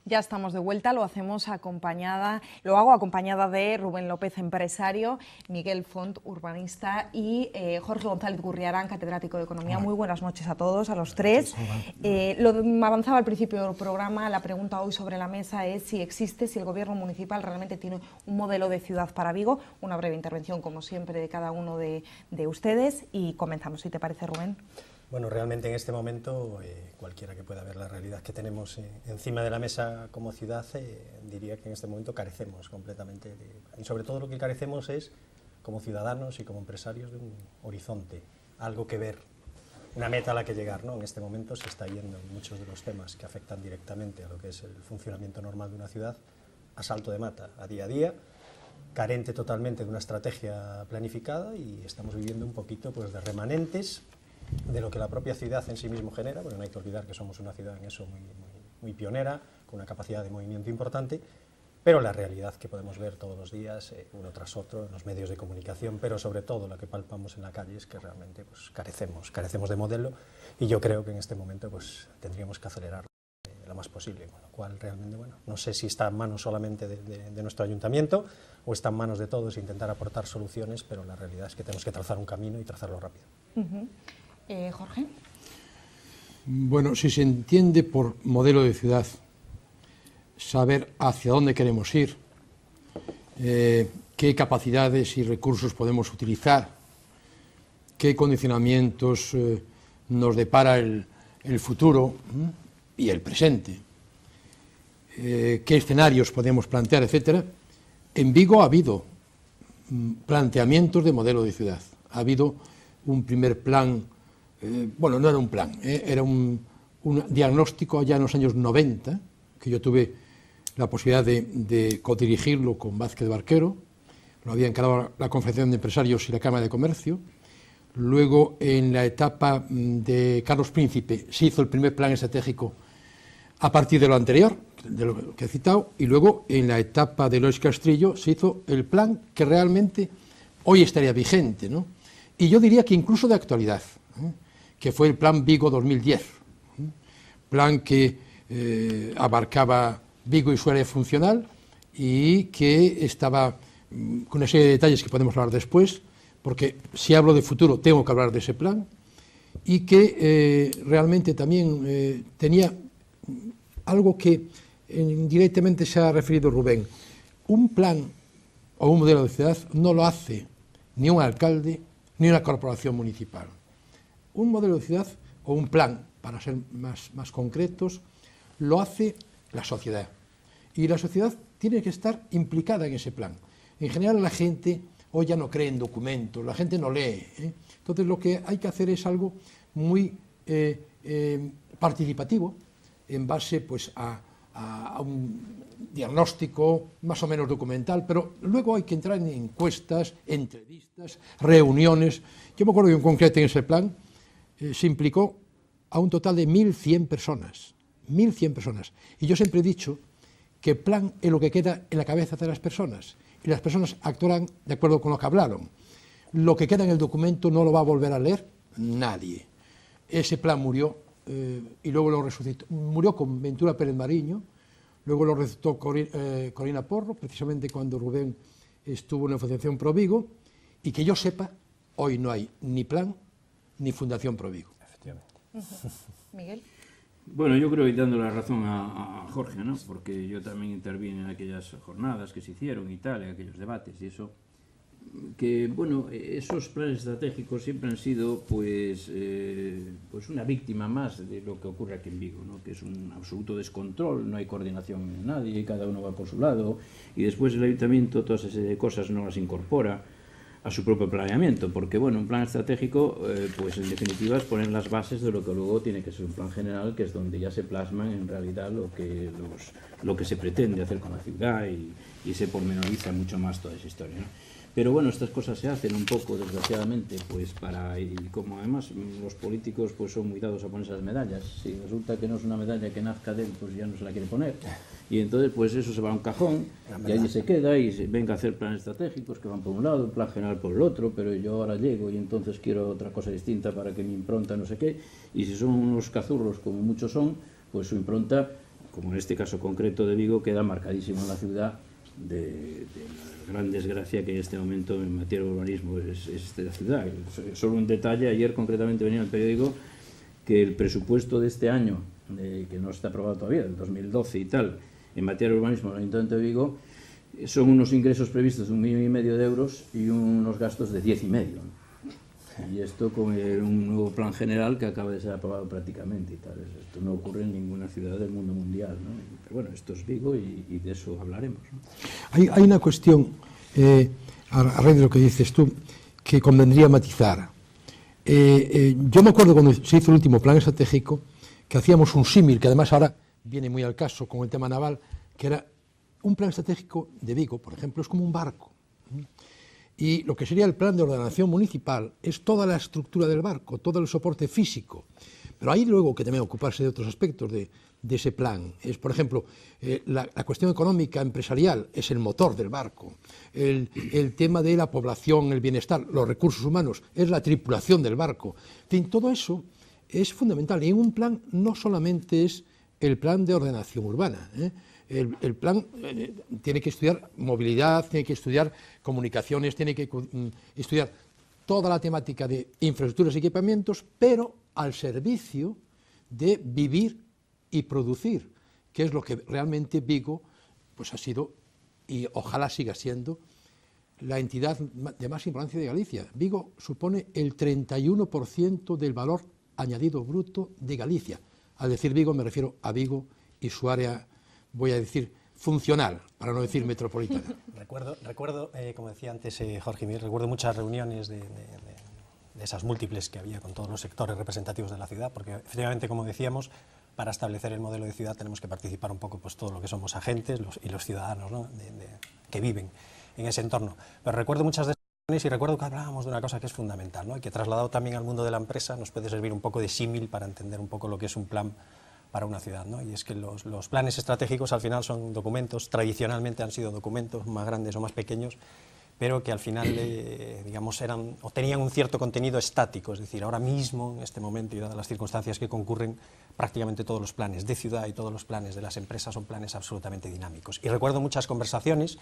Ya estamos de vuelta, lo hago acompañada de Rubén López, empresario, Miguel Font, urbanista, y Jorge González Gurriarán, catedrático de Economía. Muy buenas noches a todos, a los tres. Lo avanzaba al principio del programa, la pregunta hoy sobre la mesa es si el gobierno municipal realmente tiene un modelo de ciudad para Vigo. Una breve intervención, como siempre, de cada uno de ustedes y comenzamos, si te parece, Rubén. Bueno, realmente en este momento, cualquiera que pueda ver la realidad que tenemos encima de la mesa como ciudad, diría que en este momento carecemos completamente, y sobre todo lo que carecemos es, como ciudadanos y como empresarios, de un horizonte, algo que ver, una meta a la que llegar, ¿no? En este momento se está yendo en muchos de los temas que afectan directamente a lo que es el funcionamiento normal de una ciudad, a salto de mata, a día, carente totalmente de una estrategia planificada, y estamos viviendo un poquito pues, de remanentes de lo que la propia ciudad en sí mismo genera. Bueno, no hay que olvidar que somos una ciudad en eso muy pionera, con una capacidad de movimiento importante, pero la realidad que podemos ver todos los días, uno tras otro, en los medios de comunicación, pero sobre todo la que palpamos en la calle, es que realmente pues, carecemos de modelo, y yo creo que en este momento pues, tendríamos que acelerar lo más posible, con lo cual realmente, no sé si está en manos solamente de nuestro ayuntamiento o está en manos de todos intentar aportar soluciones, pero la realidad es que tenemos que trazar un camino y trazarlo rápido. Jorge. Bueno, si se entiende por modelo de ciudad saber hacia dónde queremos ir, qué capacidades y recursos podemos utilizar, qué condicionamientos nos depara el futuro y el presente, qué escenarios podemos plantear, etcétera. En Vigo ha habido planteamientos de modelo de ciudad. Ha habido un primer plan, bueno, no era un plan, era un diagnóstico allá en los años 90, que yo tuve la posibilidad de codirigirlo con Vázquez Barquero. Lo había encargado la Confederación de Empresarios y la Cámara de Comercio. Luego, en la etapa de Carlos Príncipe, se hizo el primer plan estratégico a partir de lo anterior, de lo que he citado, y luego, en la etapa de Lois Castrillo, se hizo el plan que realmente hoy estaría vigente, ¿no? Y yo diría que incluso de actualidad, que fue el Plan Vigo 2010, plan que abarcaba Vigo y su área funcional y que estaba con una serie de detalles que podemos hablar después, porque si hablo de futuro tengo que hablar de ese plan, y que realmente también tenía algo que indirectamente se ha referido Rubén. Un plan o un modelo de ciudad no lo hace ni un alcalde ni una corporación municipal. Un modelo de ciudad o un plan, para ser más concretos, lo hace la sociedad. Y la sociedad tiene que estar implicada en ese plan. En general la gente hoy ya no cree en documentos, la gente no lee. Entonces lo que hay que hacer es algo muy participativo, en base pues, a un diagnóstico más o menos documental, pero luego hay que entrar en encuestas, entrevistas, reuniones. Yo me acuerdo que en concreto en ese plan se implicó a un total de 1.100 personas. 1.100 personas. Y yo siempre he dicho que el plan es lo que queda en la cabeza de las personas, y las personas actuarán de acuerdo con lo que hablaron. Lo que queda en el documento no lo va a volver a leer nadie. Ese plan murió y luego lo resucitó. Murió con Ventura Pérez Mariño, luego lo resucitó Corina Porro, precisamente cuando Rubén estuvo en la Fundación Pro Vigo, y que yo sepa, hoy no hay ni plan ni Fundación Pro Vigo. Efectivamente. Miguel. Bueno, yo creo, y dando la razón a Jorge, ¿no? Porque yo también intervine en aquellas jornadas que se hicieron y tal, en aquellos debates y eso, que, bueno, esos planes estratégicos siempre han sido, pues una víctima más de lo que ocurre aquí en Vigo, ¿no? Que es un absoluto descontrol, no hay coordinación en nadie, cada uno va por su lado, y después el ayuntamiento todas esas cosas no las incorpora a su propio planeamiento, porque bueno, un plan estratégico, pues en definitiva es poner las bases de lo que luego tiene que ser un plan general, que es donde ya se plasman en realidad lo que se pretende hacer con la ciudad y se pormenoriza mucho más toda esa historia, ¿no? Pero bueno, estas cosas se hacen un poco, desgraciadamente, pues y como además los políticos pues son muy dados a ponerse las medallas, si resulta que no es una medalla que nazca de él, pues ya no se la quiere poner, y entonces pues eso se va a un cajón, y allí se queda, y se venga a hacer planes estratégicos que van por un lado, el plan general por el otro, pero yo ahora llego y entonces quiero otra cosa distinta para que mi impronta no sé qué, y si son unos cazurros como muchos son, pues su impronta, como en este caso concreto de Vigo, queda marcadísimo en la ciudad de la gran desgracia que en este momento en materia de urbanismo es de la ciudad. Solo un detalle, ayer concretamente venía en el periódico que el presupuesto de este año, que no está aprobado todavía, del 2012 y tal, en materia de urbanismo en el Ayuntamiento de Vigo, son unos ingresos previstos de 1,5 millones de euros y unos gastos de 10,5 millones. Y esto con un nuevo plan general que acaba de ser aprobado prácticamente y tal. Esto no ocurre en ninguna ciudad del mundo mundial, ¿no? Pero bueno, esto es Vigo y de eso hablaremos, ¿no? Hay una cuestión, a raíz de lo que dices tú, que convendría matizar. Yo me acuerdo cuando se hizo el último plan estratégico que hacíamos un símil, que además ahora viene muy al caso con el tema naval, que era un plan estratégico de Vigo, por ejemplo, es como un barco. Y lo que sería el plan de ordenación municipal es toda la estructura del barco, todo el soporte físico. Pero hay luego que también ocuparse de otros aspectos de ese plan. Es, por ejemplo, la cuestión económica, empresarial, es el motor del barco. El tema de la población, el bienestar, los recursos humanos, es la tripulación del barco. En fin, todo eso es fundamental. Y en un plan no solamente es el plan de ordenación urbana, El plan tiene que estudiar movilidad, tiene que estudiar comunicaciones, tiene que estudiar toda la temática de infraestructuras y equipamientos, pero al servicio de vivir y producir. que es lo que realmente Vigo pues ha sido, y ojalá siga siendo, la entidad de más importancia de Galicia. Vigo supone el 31% del valor añadido bruto de Galicia. Al decir Vigo me refiero a Vigo y su área, voy a decir, funcional, para no decir metropolitana. Recuerdo como decía antes Jorge Miguel, recuerdo muchas reuniones de esas múltiples que había con todos los sectores representativos de la ciudad, porque efectivamente, como decíamos, para establecer el modelo de ciudad tenemos que participar un poco pues todo lo que somos agentes y los ciudadanos, ¿no? que viven en ese entorno. Pero recuerdo muchas de esas reuniones y recuerdo que hablábamos de una cosa que es fundamental, ¿no? Y que trasladado también al mundo de la empresa nos puede servir un poco de símil para entender un poco lo que es un plan para una ciudad, ¿no? Y es que los planes estratégicos al final son documentos, tradicionalmente han sido documentos más grandes o más pequeños, pero que al final, digamos, eran o tenían un cierto contenido estático, es decir, ahora mismo, en este momento y dadas las circunstancias que concurren, prácticamente todos los planes de ciudad y todos los planes de las empresas son planes absolutamente dinámicos. Y recuerdo muchas conversaciones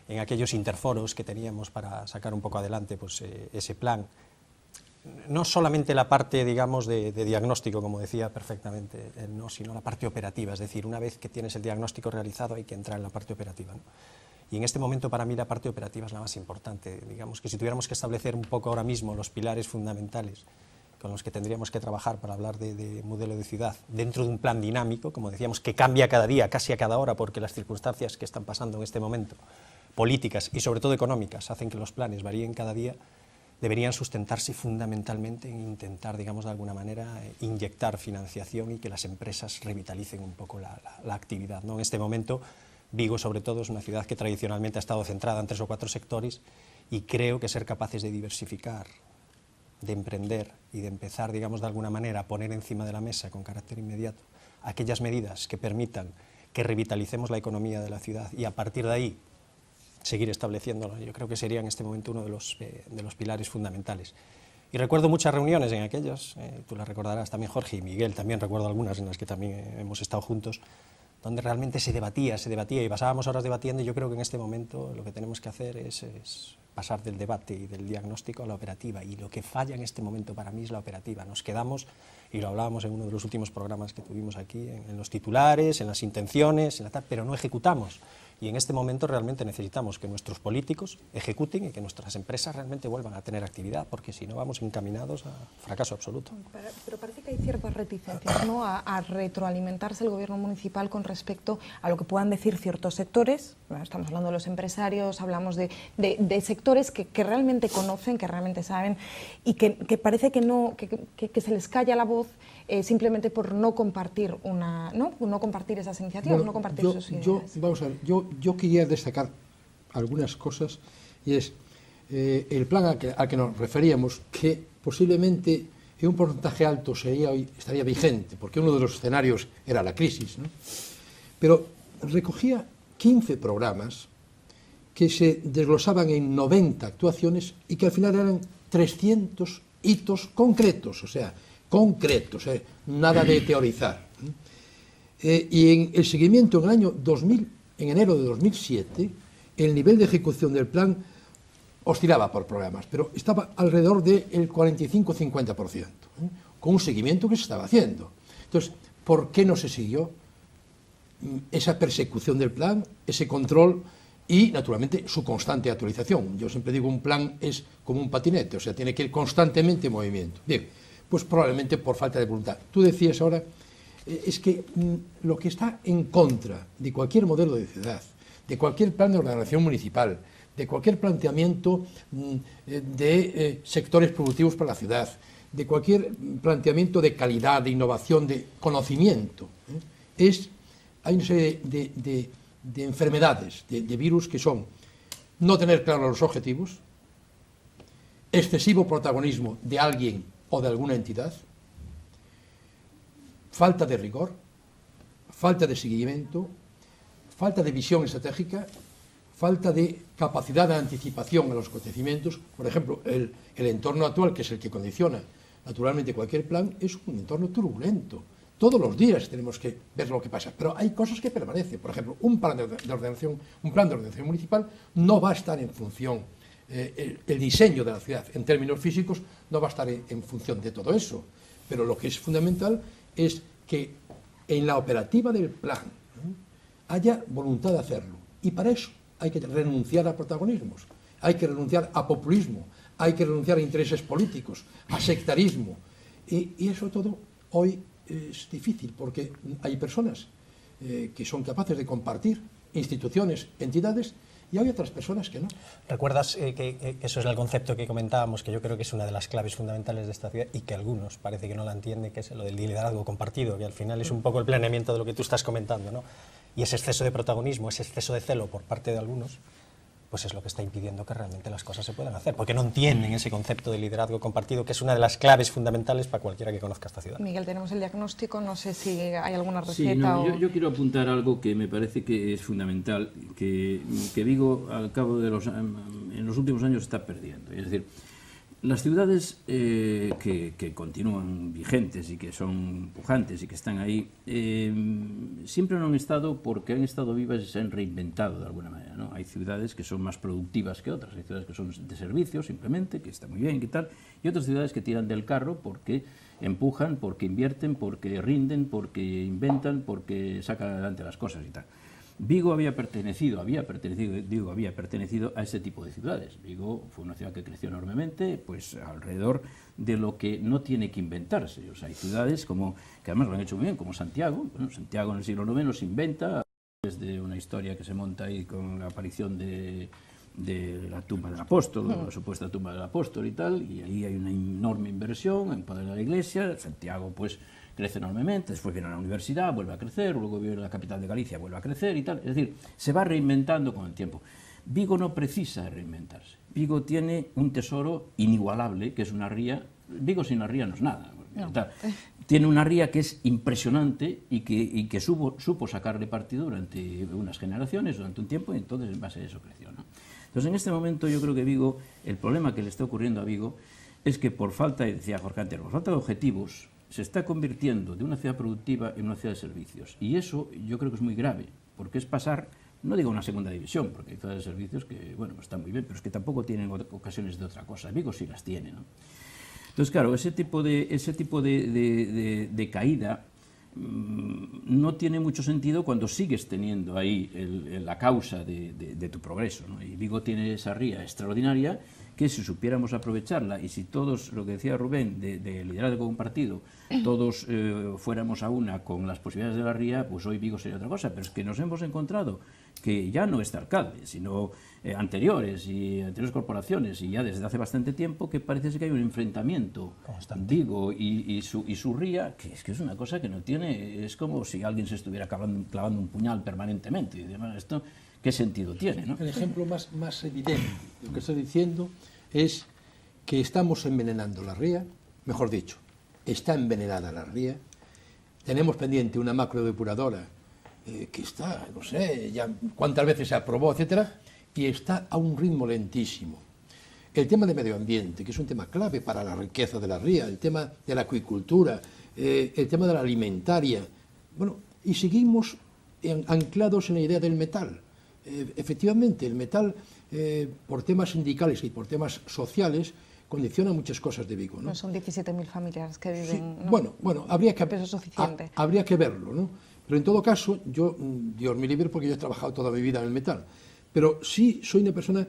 en aquellos interforos que teníamos para sacar un poco adelante pues, ese plan, no solamente la parte, digamos, de diagnóstico, como decía perfectamente él, ¿no? Sino la parte operativa, es decir, una vez que tienes el diagnóstico realizado hay que entrar en la parte operativa, ¿no? Y en este momento para mí la parte operativa es la más importante. Digamos que si tuviéramos que establecer un poco ahora mismo los pilares fundamentales con los que tendríamos que trabajar para hablar de modelo de ciudad dentro de un plan dinámico, como decíamos, que cambia cada día, casi a cada hora, porque las circunstancias que están pasando en este momento, políticas y sobre todo económicas, hacen que los planes varíen cada día, deberían sustentarse fundamentalmente en intentar, digamos, de alguna manera, inyectar financiación y que las empresas revitalicen un poco la actividad, ¿no? En este momento, Vigo, sobre todo, es una ciudad que tradicionalmente ha estado centrada en 3 o 4 sectores y creo que ser capaces de diversificar, de emprender y de empezar, digamos, de alguna manera a poner encima de la mesa con carácter inmediato aquellas medidas que permitan que revitalicemos la economía de la ciudad y a partir de ahí seguir estableciéndolo, yo creo que sería en este momento uno de los pilares fundamentales. Y recuerdo muchas reuniones en aquellas, tú las recordarás también Jorge y Miguel, también recuerdo algunas en las que también hemos estado juntos, donde realmente se debatía y pasábamos horas debatiendo y yo creo que en este momento lo que tenemos que hacer es pasar del debate y del diagnóstico a la operativa y lo que falla en este momento para mí es la operativa. Nos quedamos, y lo hablábamos en uno de los últimos programas que tuvimos aquí, en los titulares, en las intenciones, pero no ejecutamos. Y en este momento realmente necesitamos que nuestros políticos ejecuten y que nuestras empresas realmente vuelvan a tener actividad, porque si no vamos encaminados a fracaso absoluto. Pero parece que hay ciertas reticencias, ¿no?, a retroalimentarse el gobierno municipal con respecto a lo que puedan decir ciertos sectores. Bueno, estamos hablando de los empresarios, hablamos de sectores que realmente conocen, que realmente saben y que parece que se les calla la voz simplemente por no compartir no compartir esas iniciativas, bueno, no compartir sus ideas. Vamos a ver, yo quería destacar algunas cosas y es el plan al que nos referíamos, que posiblemente en un porcentaje alto estaría vigente, porque uno de los escenarios era la crisis, ¿no? Pero recogía 15 programas que se desglosaban en 90 actuaciones y que al final eran 300 hitos concretos, nada de teorizar. Y en el seguimiento en el año 2000, en enero de 2007, el nivel de ejecución del plan oscilaba por programas, pero estaba alrededor del 45-50%, con un seguimiento que se estaba haciendo. Entonces, ¿por qué no se siguió esa persecución del plan, ese control y, naturalmente, su constante actualización? Yo siempre digo, un plan es como un patinete, o sea, tiene que ir constantemente en movimiento. Bien, pues probablemente por falta de voluntad. Tú decías ahora, es que lo que está en contra de cualquier modelo de ciudad, de cualquier plan de ordenación municipal, de cualquier planteamiento de sectores productivos para la ciudad, de cualquier planteamiento de calidad, de innovación, de conocimiento, hay una serie de enfermedades, de virus que son no tener claros los objetivos, excesivo protagonismo de alguien o de alguna entidad, falta de rigor, falta de seguimiento, falta de visión estratégica, falta de capacidad de anticipación a los acontecimientos. Por ejemplo, el entorno actual, que es el que condiciona naturalmente cualquier plan, es un entorno turbulento. Todos los días tenemos que ver lo que pasa, pero hay cosas que permanecen. Por ejemplo, un plan de ordenación municipal no va a estar en función, el diseño de la ciudad en términos físicos no va a estar en función de todo eso. Pero lo que es fundamental es que en la operativa del plan, haya voluntad de hacerlo. Y para eso hay que renunciar a protagonismos, hay que renunciar a populismo, hay que renunciar a intereses políticos, a sectarismo. Y eso todo hoy es difícil, porque hay personas que son capaces de compartir, instituciones, entidades, y hay otras personas que no. ¿Recuerdas que eso es el concepto que comentábamos, que yo creo que es una de las claves fundamentales de esta ciudad y que algunos parece que no la entienden, que es lo del liderazgo compartido, que al final es un poco el planeamiento de lo que tú estás comentando, ¿no? Y ese exceso de protagonismo, ese exceso de celo por parte de algunos, pues es lo que está impidiendo que realmente las cosas se puedan hacer, porque no entienden ese concepto de liderazgo compartido, que es una de las claves fundamentales para cualquiera que conozca esta ciudad. Miguel, tenemos el diagnóstico, no sé si hay alguna receta. Sí, no, o... yo quiero apuntar algo que me parece que es fundamental, que Vigo al cabo de en los últimos años está perdiendo. Es decir, las ciudades que continúan vigentes y que son pujantes y que están ahí, siempre no han estado porque han estado vivas y se han reinventado de alguna manera, ¿no? Hay ciudades que son más productivas que otras, hay ciudades que son de servicios simplemente, que está muy bien y tal, y otras ciudades que tiran del carro porque empujan, porque invierten, porque rinden, porque inventan, porque sacan adelante las cosas y tal. Vigo había pertenecido a ese tipo de ciudades. Vigo fue una ciudad que creció enormemente, pues alrededor de lo que no tiene que inventarse. O sea, hay ciudades como, que además lo han hecho muy bien, como Santiago. Bueno, Santiago en el siglo IX se inventa, desde una historia que se monta ahí con la aparición de la tumba del apóstol, la supuesta tumba del apóstol y tal, y ahí hay una enorme inversión en poder de la Iglesia. Santiago, pues, crece enormemente, después viene a la universidad, vuelve a crecer, luego viene a la capital de Galicia, vuelve a crecer y tal. Es decir, se va reinventando con el tiempo. Vigo no precisa reinventarse. Vigo tiene un tesoro inigualable, que es una ría. Vigo sin la ría no es nada. No. Tiene una ría que es impresionante y que supo sacarle partido durante unas generaciones, durante un tiempo, y entonces en base a eso creció, ¿no? Entonces, en este momento yo creo que Vigo, el problema que le está ocurriendo a Vigo es que por falta, decía Jorge antes, por falta de objetivos, se está convirtiendo de una ciudad productiva en una ciudad de servicios. Y eso yo creo que es muy grave, porque es pasar, no digo una segunda división, porque hay ciudades de servicios que, bueno, pues están muy bien, pero es que tampoco tienen ocasiones de otra cosa. Vigo sí las tiene, ¿no? Entonces, claro, ese tipo de caída no tiene mucho sentido cuando sigues teniendo ahí la causa de tu progreso, ¿no? Y Vigo tiene esa ría extraordinaria que si supiéramos aprovecharla y si todos, lo que decía Rubén, de liderazgo compartido, todos fuéramos a una con las posibilidades de la ría, pues hoy Vigo sería otra cosa. Pero es que nos hemos encontrado que ya no este alcalde, sino anteriores corporaciones, y ya desde hace bastante tiempo, que parece que hay un enfrentamiento constante. Vigo y su ría, que es una cosa que no tiene, es como si alguien se estuviera clavando un puñal permanentemente. Y demás, esto, ¿qué sentido tiene, no? El ejemplo más evidente de lo que estoy diciendo es que estamos envenenando la ría, mejor dicho, está envenenada la ría, tenemos pendiente una macrodepuradora que está, no sé, ya cuántas veces se aprobó, etcétera, y está a un ritmo lentísimo. El tema de medio ambiente, que es un tema clave para la riqueza de la ría, el tema de la acuicultura, el tema de la alimentaria, bueno, y seguimos anclados en la idea del metal. Efectivamente, el metal, por temas sindicales y por temas sociales, condiciona muchas cosas de Vigo, ¿no? Son 17.000 familias que viven, sí, ¿no? Bueno, habría que verlo, ¿no? Pero en todo caso, yo, Dios me libre, porque yo he trabajado toda mi vida en el metal, pero sí soy una persona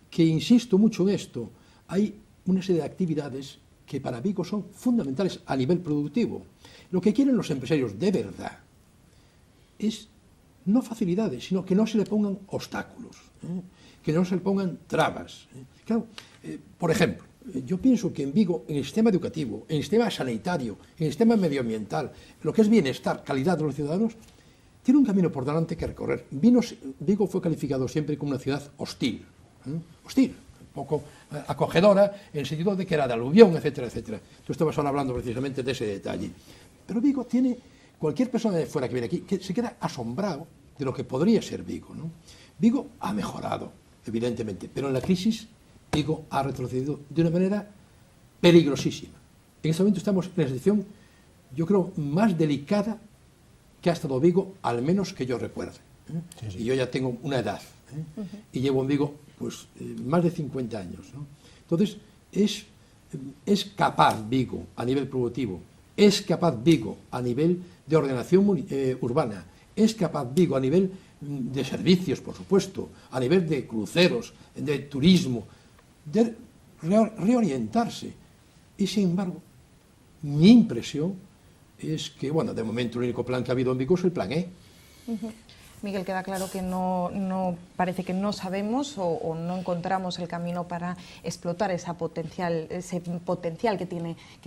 que insisto mucho en esto. Hay una serie de actividades que para Vigo son fundamentales a nivel productivo. Lo que quieren los empresarios de verdad es no facilidades, sino que no se le pongan obstáculos, que no se le pongan trabas. Claro, por ejemplo, yo pienso que en Vigo, en el sistema educativo, en el sistema sanitario, en el sistema medioambiental, lo que es bienestar, calidad de los ciudadanos, tiene un camino por delante que recorrer. Vigo fue calificado siempre como una ciudad hostil, hostil, un poco acogedora, en el sentido de que era de aluvión, etcétera, etcétera. Tú estabas ahora hablando precisamente de ese detalle. Pero Vigo tiene, cualquier persona de fuera que viene aquí, que se queda asombrado de lo que podría ser Vigo, ¿no? Vigo ha mejorado, evidentemente, pero en la crisis Vigo ha retrocedido de una manera peligrosísima. En este momento estamos en la situación, yo creo, más delicada que ha estado Vigo, al menos que yo recuerde. Sí, sí. Y yo ya tengo una edad, y llevo en Vigo pues, más de 50 años, ¿no? Entonces, es capaz Vigo a nivel productivo, es capaz Vigo a nivel de ordenación urbana, es capaz Vigo a nivel de servicios, por supuesto, a nivel de cruceros, de turismo, de reorientarse. Y sin embargo, mi impresión es que, bueno, de momento el único plan que ha habido en Vigo es el plan E. Miguel, queda claro que parece que no sabemos o no encontramos el camino para explotar ese potencial que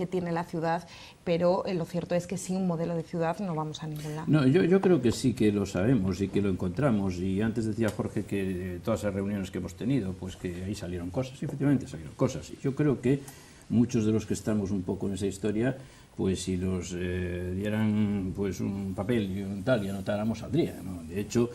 tiene la ciudad, pero lo cierto es que sin un modelo de ciudad no vamos a ningún lado. No, yo creo que sí que lo sabemos y que lo encontramos, y antes decía Jorge que todas las reuniones que hemos tenido, pues que ahí salieron cosas, y efectivamente salieron cosas, y yo creo que muchos de los que estamos un poco en esa historia, pues si los dieran pues un papel y un tal y anotáramos, saldría, ¿no? De hecho,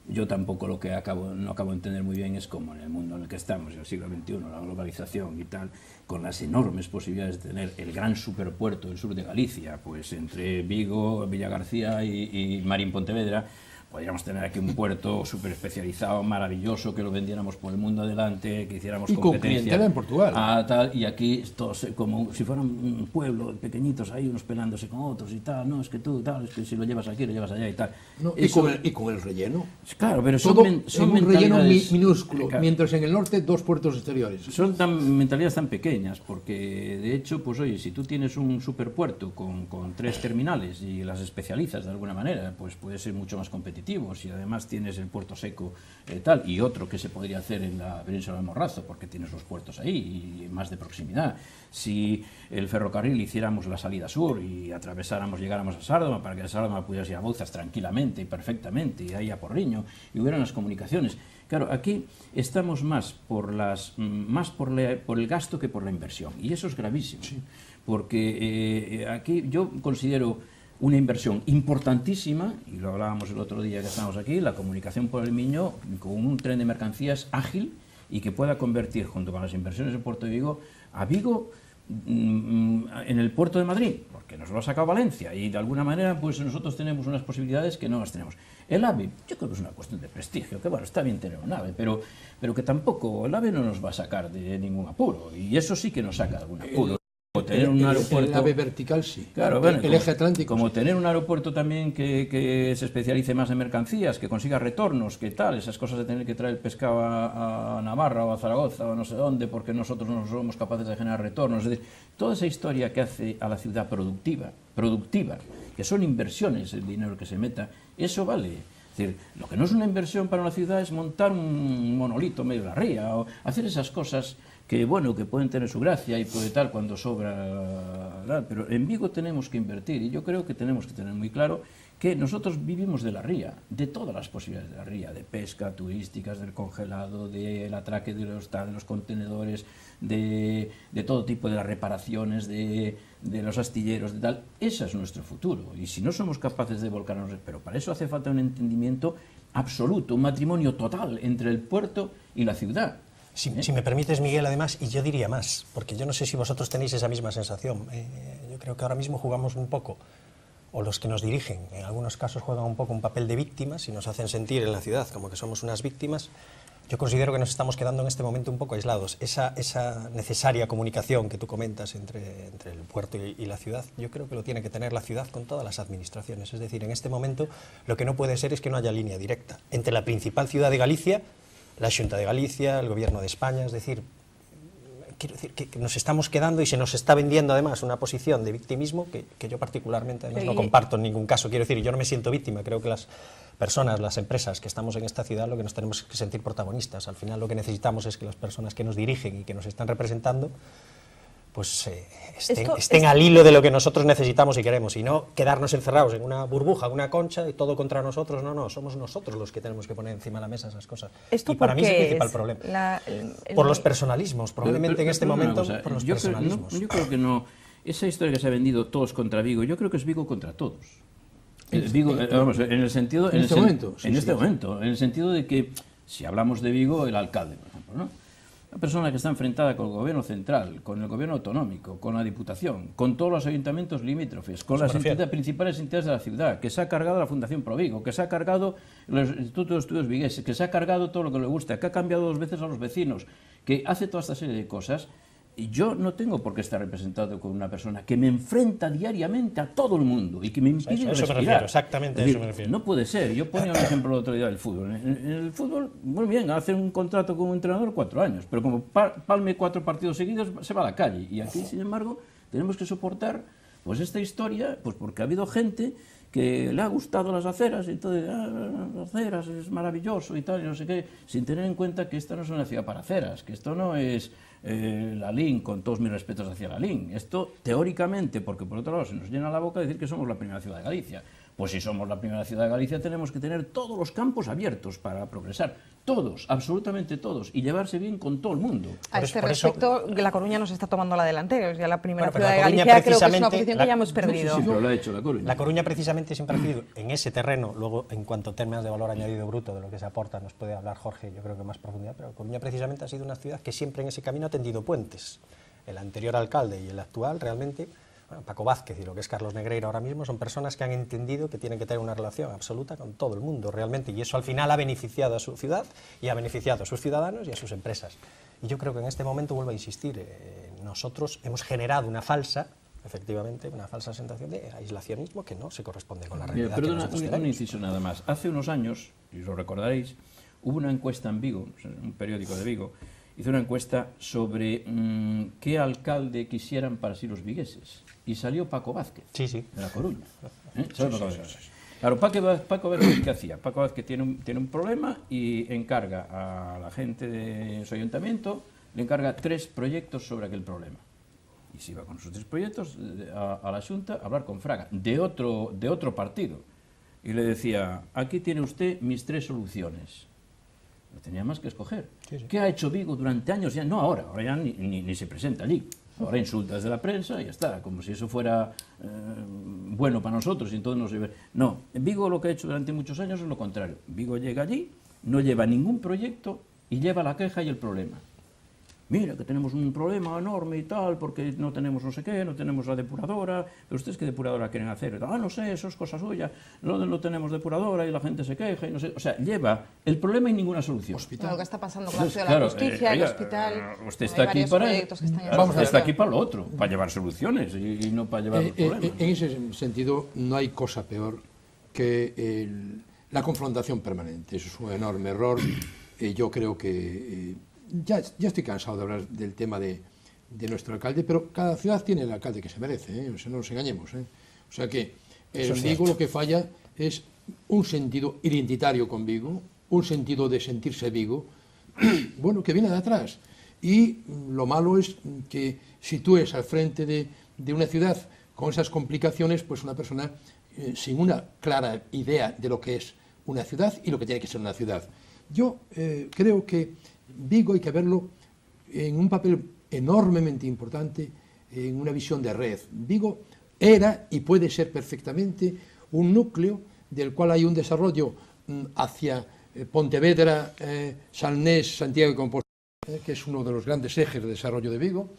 yo tampoco no acabo de entender muy bien es cómo en el mundo en el que estamos, en el siglo XXI, la globalización y tal, con las enormes posibilidades de tener el gran superpuerto del sur de Galicia, pues entre Vigo, Villagarcía y Marín Pontevedra, podríamos tener aquí un puerto súper especializado, maravilloso, que lo vendiéramos por el mundo adelante, que hiciéramos competencia. En Portugal. Tal, y aquí todos como si fueran un pueblo pequeñitos ahí, unos pelándose con otros y tal, no, es que tú, tal, es que si lo llevas aquí, lo llevas allá y tal. No, y con el relleno. Claro, pero son un relleno minúsculo, claro, mientras en el norte 2 puertos exteriores. Son mentalidades tan pequeñas, porque de hecho, pues oye, si tú tienes un superpuerto con 3 terminales y las especializas de alguna manera, pues puede ser mucho más competitivo. Y además tienes el puerto seco tal, y otro que se podría hacer en la península del Morrazo, porque tienes los puertos ahí y más de proximidad. Si el ferrocarril hiciéramos la salida sur y llegáramos a Sárdoma, para que de Sárdoma pudieras ir a Bouzas tranquilamente y perfectamente, y ahí a Porriño, y hubieran las comunicaciones. Claro, aquí estamos más por el gasto que por la inversión, y eso es gravísimo, sí, porque aquí yo considero una inversión importantísima, y lo hablábamos el otro día que estábamos aquí, la comunicación por el Miño con un tren de mercancías ágil y que pueda convertir, junto con las inversiones del Puerto de Vigo, a Vigo en el Puerto de Madrid, porque nos lo ha sacado Valencia, y de alguna manera pues nosotros tenemos unas posibilidades que no las tenemos. El AVE, yo creo que es una cuestión de prestigio, que bueno, está bien tener un AVE, pero que tampoco el AVE no nos va a sacar de ningún apuro, y eso sí que nos saca de algún apuro. O tener un aeropuerto, el AVE vertical, sí. Claro, bueno, el eje atlántico. Como tener un aeropuerto también que se especialice más en mercancías, que consiga retornos, que tal, esas cosas de tener que traer el pescado a Navarra o a Zaragoza o no sé dónde, porque nosotros no somos capaces de generar retornos. Es decir, toda esa historia que hace a la ciudad productiva, que son inversiones, el dinero que se meta, eso vale. Es decir, lo que no es una inversión para una ciudad es montar un monolito en medio de la ría o hacer esas cosas que bueno, que pueden tener su gracia y puede tal cuando sobra, pero en Vigo tenemos que invertir, y yo creo que tenemos que tener muy claro que nosotros vivimos de la ría, de todas las posibilidades de la ría, de pesca, turísticas, del congelado, del atraque de los contenedores, de todo tipo de las reparaciones, de los astilleros, de tal. Ese es nuestro futuro, y si no somos capaces de volcarnos, pero para eso hace falta un entendimiento absoluto, un matrimonio total entre el puerto y la ciudad. Si me permites, Miguel, además, y yo diría más, porque yo no sé si vosotros tenéis esa misma sensación. Yo creo que ahora mismo jugamos un poco, o los que nos dirigen, en algunos casos juegan un poco un papel de víctimas y nos hacen sentir en la ciudad como que somos unas víctimas. Yo considero que nos estamos quedando en este momento un poco aislados. Esa necesaria comunicación que tú comentas entre el puerto y la ciudad, yo creo que lo tiene que tener la ciudad con todas las administraciones. Es decir, en este momento lo que no puede ser es que no haya línea directa entre la principal ciudad de Galicia, la Xunta de Galicia, el Gobierno de España. Es decir, quiero decir que nos estamos quedando y se nos está vendiendo además una posición de victimismo que yo particularmente además no comparto en ningún caso. Quiero decir, yo no me siento víctima, creo que las personas, las empresas que estamos en esta ciudad, lo que nos tenemos que sentir protagonistas. Al final lo que necesitamos es que las personas que nos dirigen y que nos están representando pues estén al hilo de lo que nosotros necesitamos y queremos, y no quedarnos encerrados en una burbuja, en una concha y todo contra nosotros. No, somos nosotros los que tenemos que poner encima de la mesa esas cosas. ¿Esto y para mí es el principal es problema. Por los personalismos, probablemente en este momento por los personalismos. Yo creo que no. Esa historia que se ha vendido todos contra Vigo, yo creo que es Vigo contra todos. Vigo, vamos, en el sentido... En este momento. En este momento, en el sentido de que, si hablamos de Vigo, el alcalde, por ejemplo, ¿no? Una persona que está enfrentada con el gobierno central, con el gobierno autonómico, con la Diputación, con todos los ayuntamientos limítrofes, con las principales entidades de la ciudad, que se ha cargado la Fundación Pro Vigo, que se ha cargado los Institutos de Estudios Vigueses, que se ha cargado todo lo que le gusta, que ha cambiado 2 veces a los vecinos, que hace toda esta serie de cosas, yo no tengo por qué estar representado con una persona que me enfrenta diariamente a todo el mundo y que me impide Eso respirar. me refiero, exactamente a eso me refiero. No puede ser. Yo ponía un ejemplo el otro día del fútbol. En el fútbol, muy bien, hace un contrato con un entrenador 4 años, pero como palme 4 partidos seguidos, se va a la calle. Y aquí, sin embargo, tenemos que soportar pues esta historia, pues porque ha habido gente que le ha gustado las aceras, y entonces, las aceras es maravilloso y tal, y no sé qué, sin tener en cuenta que esta no es una ciudad para aceras, que esto no es Lalín, con todos mis respetos hacia Lalín. Esto, teóricamente, porque por otro lado se nos llena la boca decir que somos la primera ciudad de Galicia. Pues si somos la primera ciudad de Galicia, tenemos que tener todos los campos abiertos para progresar. Todos, absolutamente todos, y llevarse bien con todo el mundo. A este respecto, La Coruña nos está tomando la delantera. Ya la primera ciudad de Coruña, Galicia creo que es una posición que ya hemos perdido. Sí, pero lo ha hecho La Coruña. La Coruña precisamente siempre ha perdido en ese terreno. Luego, en cuanto a temas de valor añadido bruto, de lo que se aporta, nos puede hablar Jorge, yo creo que más profundidad, pero La Coruña precisamente ha sido una ciudad que siempre en ese camino ha tendido puentes. El anterior alcalde y el actual realmente... Bueno, Paco Vázquez y lo que es Carlos Negreira ahora mismo son personas que han entendido que tienen que tener una relación absoluta con todo el mundo realmente, y eso al final ha beneficiado a su ciudad y ha beneficiado a sus ciudadanos y a sus empresas. Y yo creo que en este momento, vuelvo a insistir, nosotros hemos generado una falsa, efectivamente, una falsa sensación de aislacionismo que no se corresponde con la realidad. Pero que nosotros tenemos. un inciso nada más. Hace unos años, y lo recordaréis, hubo una encuesta en Vigo, un periódico de Vigo, hizo una encuesta sobre qué alcalde quisieran para sí los vigueses. Y salió Paco Vázquez, de La Coruña. ¿Sabes Paco Vázquez? Claro, Paco Vázquez, ¿qué hacía? Paco Vázquez tiene un problema y encarga a la gente de su ayuntamiento, le encarga 3 proyectos sobre aquel problema. Y se iba con esos 3 proyectos a la Xunta a hablar con Fraga, de otro partido. Y le decía, aquí tiene usted mis 3 soluciones. No tenía más que escoger. Sí. ¿Qué ha hecho Vigo durante años? Ya, no ahora ya ni se presenta allí. Ahora insulta desde la prensa y ya está, como si eso fuera bueno para nosotros y entonces no, Vigo lo que ha hecho durante muchos años es lo contrario. Vigo llega allí, no lleva ningún proyecto y lleva la queja y el problema. Mira, que tenemos un problema enorme y tal, porque no tenemos no sé qué, no tenemos la depuradora, pero ustedes qué depuradora quieren hacer. No sé, eso es cosa suya, no tenemos depuradora y la gente se queja y no sé. O sea, lleva el problema y ninguna solución. Lo que está pasando con la ciudad de la justicia, el hospital. Usted está aquí está aquí para lo otro, para llevar soluciones y no para llevar los problemas. En ese sentido, no hay cosa peor que la confrontación permanente. Eso es un enorme error. Yo creo que... Ya estoy cansado de hablar del tema de nuestro alcalde, pero cada ciudad tiene el alcalde que se merece, o sea, no nos engañemos. O sea que en Vigo lo que falla es un sentido identitario con Vigo, un sentido de sentirse Vigo, bueno, que viene de atrás. Y lo malo es que sitúes al frente de una ciudad con esas complicaciones, pues una persona sin una clara idea de lo que es una ciudad y lo que tiene que ser una ciudad. Yo creo que Vigo hay que verlo en un papel enormemente importante, en una visión de red. Vigo era y puede ser perfectamente un núcleo del cual hay un desarrollo hacia Pontevedra, Salnés, Santiago y Compostela, que es uno de los grandes ejes de desarrollo de Vigo.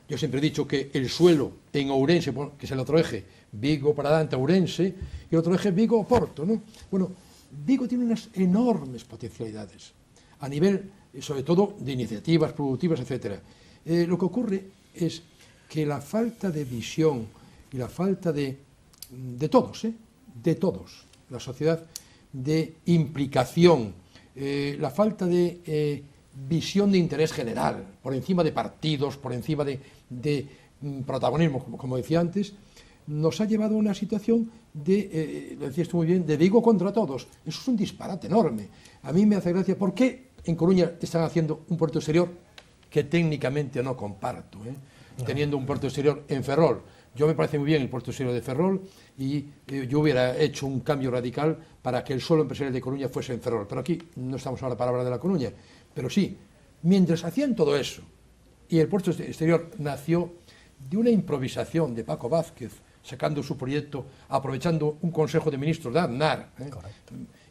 Yo siempre he dicho que el suelo en Ourense, que es el otro eje, Vigo para adelante, Ourense, y el otro eje Vigo-Porto, ¿no? Bueno, Vigo tiene unas enormes potencialidades a nivel, sobre todo, de iniciativas productivas, etc. Lo que ocurre es que la falta de visión y la falta de todos, la sociedad, de implicación, la falta de visión de interés general, por encima de partidos, por encima de protagonismo, como decía antes, nos ha llevado a una situación de, lo decías tú muy bien, de Vigo contra todos. Eso es un disparate enorme. A mí me hace gracia, ¿por qué en Coruña están haciendo un puerto exterior que técnicamente no comparto, teniendo un puerto exterior en Ferrol? Yo me parece muy bien el puerto exterior de Ferrol y yo hubiera hecho un cambio radical para que el suelo empresarial de Coruña fuese en Ferrol. Pero aquí no estamos ahora para hablar de La Coruña. Pero sí, mientras hacían todo eso y el puerto exterior nació de una improvisación de Paco Vázquez, sacando su proyecto, aprovechando un consejo de ministros de Aznar.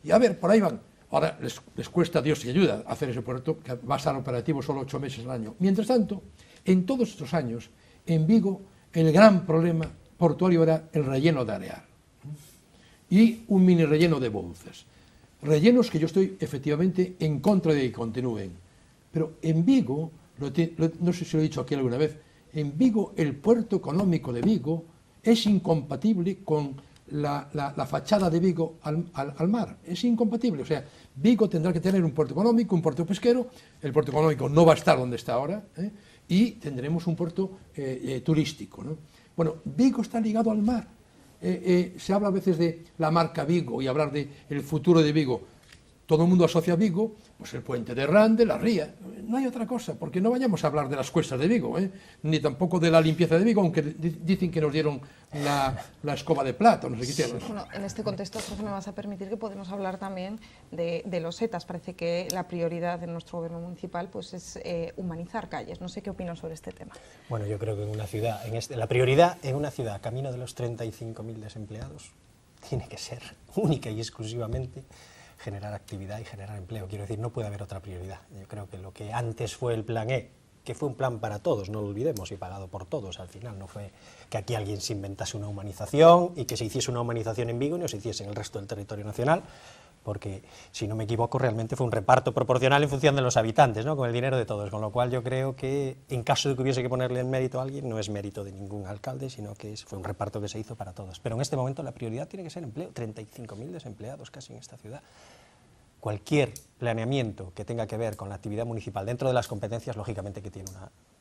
Y a ver, por ahí van. Ahora les cuesta Dios y ayuda hacer ese puerto, que va a estar operativo solo 8 meses al año. Mientras tanto, en todos estos años, en Vigo, el gran problema portuario era el relleno de Areal y un mini relleno de Bouzas. Rellenos que yo estoy efectivamente en contra de que continúen. Pero en Vigo no sé si lo he dicho aquí alguna vez, en Vigo, el puerto económico de Vigo es incompatible con la fachada de Vigo al mar. Es incompatible. O sea, Vigo tendrá que tener un puerto económico, un puerto pesquero. El puerto económico no va a estar donde está ahora, y tendremos un puerto turístico, ¿no? Bueno, Vigo está ligado al mar. Se habla a veces de la marca Vigo y hablar del futuro de Vigo. Todo el mundo asocia a Vigo, pues el puente de Rande, la ría. No hay otra cosa, porque no vayamos a hablar de las cuestas de Vigo, ni tampoco de la limpieza de Vigo, aunque dicen que nos dieron la escoba de plata, no sé qué hicieron. Bueno, en este contexto, Jorge, me vas a permitir que podemos hablar también de los ETAs. Parece que la prioridad de nuestro gobierno municipal pues es humanizar calles. No sé qué opinan sobre este tema. Bueno, yo creo que en una ciudad, la prioridad en una ciudad, camino de los 35.000 desempleados, tiene que ser única y exclusivamente generar actividad y generar empleo. Quiero decir, no puede haber otra prioridad. Yo creo que lo que antes fue el plan E, que fue un plan para todos, no lo olvidemos, y pagado por todos al final, no fue que aquí alguien se inventase una humanización y que se hiciese una humanización en Vigo y no se hiciese en el resto del territorio nacional, porque, si no me equivoco, realmente fue un reparto proporcional en función de los habitantes, ¿no?, con el dinero de todos, con lo cual yo creo que, en caso de que hubiese que ponerle el mérito a alguien, no es mérito de ningún alcalde, sino que fue un reparto que se hizo para todos. Pero en este momento la prioridad tiene que ser empleo, 35.000 desempleados casi en esta ciudad. Cualquier planeamiento que tenga que ver con la actividad municipal, dentro de las competencias, lógicamente, que tiene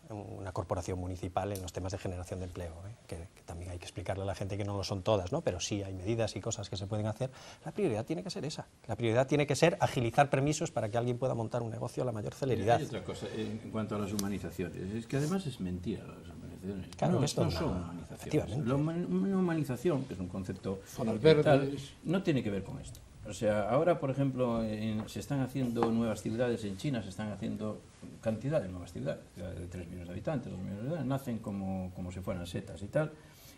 una corporación municipal en los temas de generación de empleo, que también hay que explicarle a la gente que no lo son todas, ¿no?, pero sí hay medidas y cosas que se pueden hacer. La prioridad tiene que ser esa. La prioridad tiene que ser agilizar permisos para que alguien pueda montar un negocio a la mayor celeridad. Hay otra cosa en cuanto a las humanizaciones, es que además es mentira las humanizaciones. Claro, no, esto no son humanizaciones. Efectivamente. Una humanización, que es un concepto Zonas tal, verdes, no tiene que ver con esto. O sea, ahora, por ejemplo, se están haciendo nuevas ciudades en China, se están haciendo cantidad de nuevas ciudades de 3 millones de habitantes, 2 millones de habitantes, nacen como si fueran setas y tal,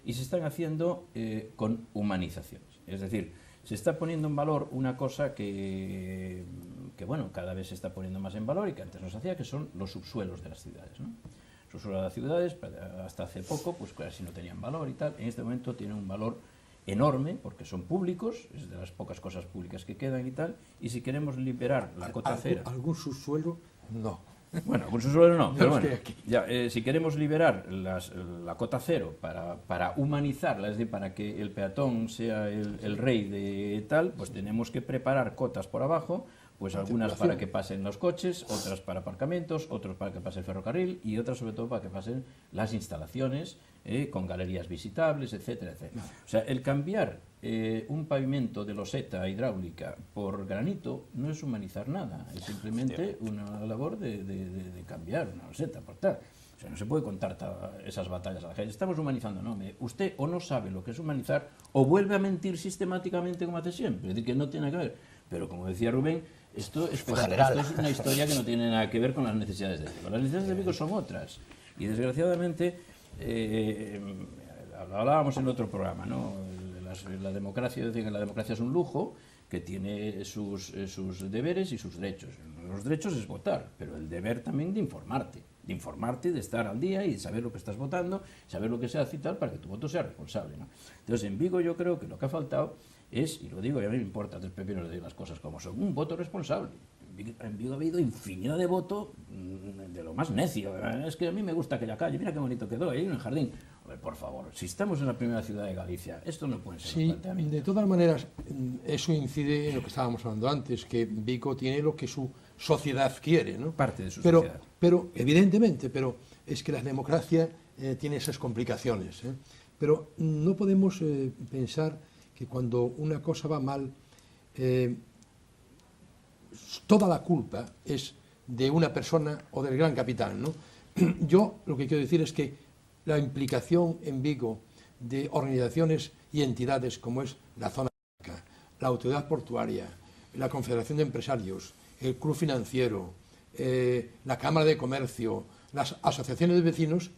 y se están haciendo con humanizaciones. Es decir, se está poniendo en valor una cosa que bueno, cada vez se está poniendo más en valor y que antes no se hacía, que son los subsuelos de las ciudades, ¿no? Los subsuelos de las ciudades, hasta hace poco, pues casi no tenían valor y tal, en este momento tienen un valor enorme, porque son públicos, es de las pocas cosas públicas que quedan y tal, y si queremos liberar la cota cero... ¿Algún subsuelo? No. Bueno, algún subsuelo no, pero bueno, ya, si queremos liberar la cota cero para humanizarla, es decir, para que el peatón sea el rey de tal, pues tenemos que preparar cotas por abajo, pues algunas para que pasen los coches, otras para aparcamientos, otros para que pase el ferrocarril y otras sobre todo para que pasen las instalaciones con galerías visitables, etcétera, etcétera. O sea, el cambiar un pavimento de loseta hidráulica por granito no es humanizar nada, es simplemente una labor de cambiar una loseta por tal. O sea, no se puede contar esas batallas a la gente. Estamos humanizando, no. Usted o no sabe lo que es humanizar o vuelve a mentir sistemáticamente como hace siempre. Es decir, que no tiene nada que ver. Pero como decía Rubén, esto es una historia que no tiene nada que ver con las necesidades de Vigo. Las necesidades de Vigo son otras. Y desgraciadamente, hablábamos en otro programa, ¿no? La democracia, decir que la democracia es un lujo que tiene sus deberes y sus derechos. Los derechos es votar, pero el deber también de informarte, de estar al día y de saber lo que estás votando, saber lo que se hace y tal, para que tu voto sea responsable, ¿no? Entonces, en Vigo yo creo que lo que ha faltado es, y lo digo, y a mí me importa 3 pepinos de las cosas como son, un voto responsable. En Vigo ha habido infinidad de voto de lo más necio. Es que a mí me gusta aquella calle, mira qué bonito quedó, ahí en el jardín. A ver, por favor, si estamos en la primera ciudad de Galicia, esto no puede ser. Sí, de todas maneras, eso incide en lo que estábamos hablando antes, que Vigo tiene lo que su sociedad quiere, ¿no? Parte de su sociedad. Pero, evidentemente, pero es que la democracia tiene esas complicaciones, Pero no podemos pensar que cuando una cosa va mal, toda la culpa es de una persona o del gran capital, ¿no? Yo lo que quiero decir es que la implicación en Vigo de organizaciones y entidades como es la Zona Franca, la Autoridad Portuaria, la Confederación de Empresarios, el Club Financiero, la Cámara de Comercio, las asociaciones de vecinos,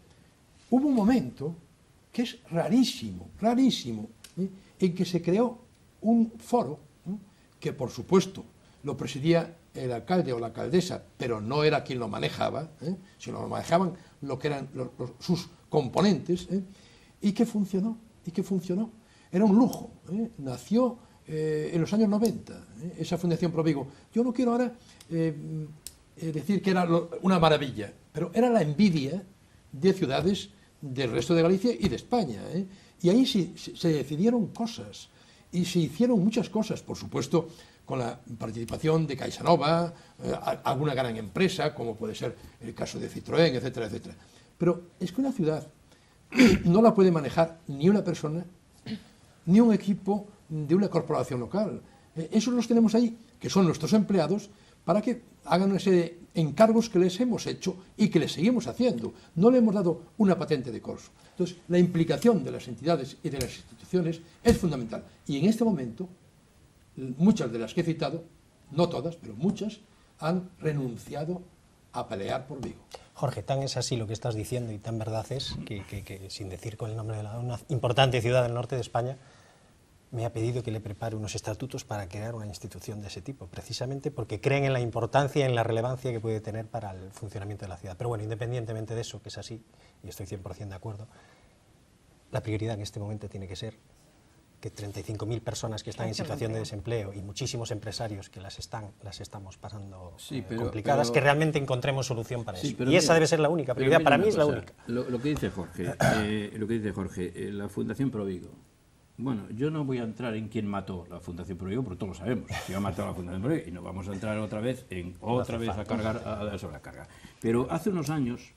hubo un momento que es rarísimo, en que se creó un foro que, por supuesto, lo presidía el alcalde o la alcaldesa, pero no era quien lo manejaba, sino lo manejaban lo que eran sus componentes, y que funcionó. Era un lujo, nació en los años 90, esa Fundación Pro Vigo. Yo no quiero ahora decir que era una maravilla, pero era la envidia de ciudades del resto de Galicia y de España. Y ahí se decidieron cosas, y se hicieron muchas cosas, por supuesto, con la participación de CaixaNova, alguna gran empresa, como puede ser el caso de Citroën, etcétera, etcétera. Pero es que una ciudad no la puede manejar ni una persona, ni un equipo de una corporación local. Esos los tenemos ahí, que son nuestros empleados, para que hagan una serie de encargos que les hemos hecho y que les seguimos haciendo. No le hemos dado una patente de corso. Entonces, la implicación de las entidades y de las instituciones es fundamental. Y en este momento, muchas de las que he citado, no todas, pero muchas, han renunciado a pelear por Vigo. Jorge, tan es así lo que estás diciendo y tan verdad es que sin decir con el nombre de una importante ciudad del norte de España, me ha pedido que le prepare unos estatutos para crear una institución de ese tipo, precisamente porque creen en la importancia y en la relevancia que puede tener para el funcionamiento de la ciudad. Pero bueno, independientemente de eso, que es así, y estoy 100% de acuerdo, la prioridad en este momento tiene que ser que 35.000 personas que están en situación de desempleo y muchísimos empresarios que las estamos pasando complicadas, que realmente encontremos solución para eso. Y esa debe ser la única prioridad, para mí es la única. Lo que dice Jorge, la Fundación Provigo. Bueno, yo no voy a entrar en quién mató la Fundación Provigo, porque todos lo sabemos, quién ha matado la Fundación Provigo, y no vamos a entrar otra vez a cargar sobre la carga. Pero hace unos años,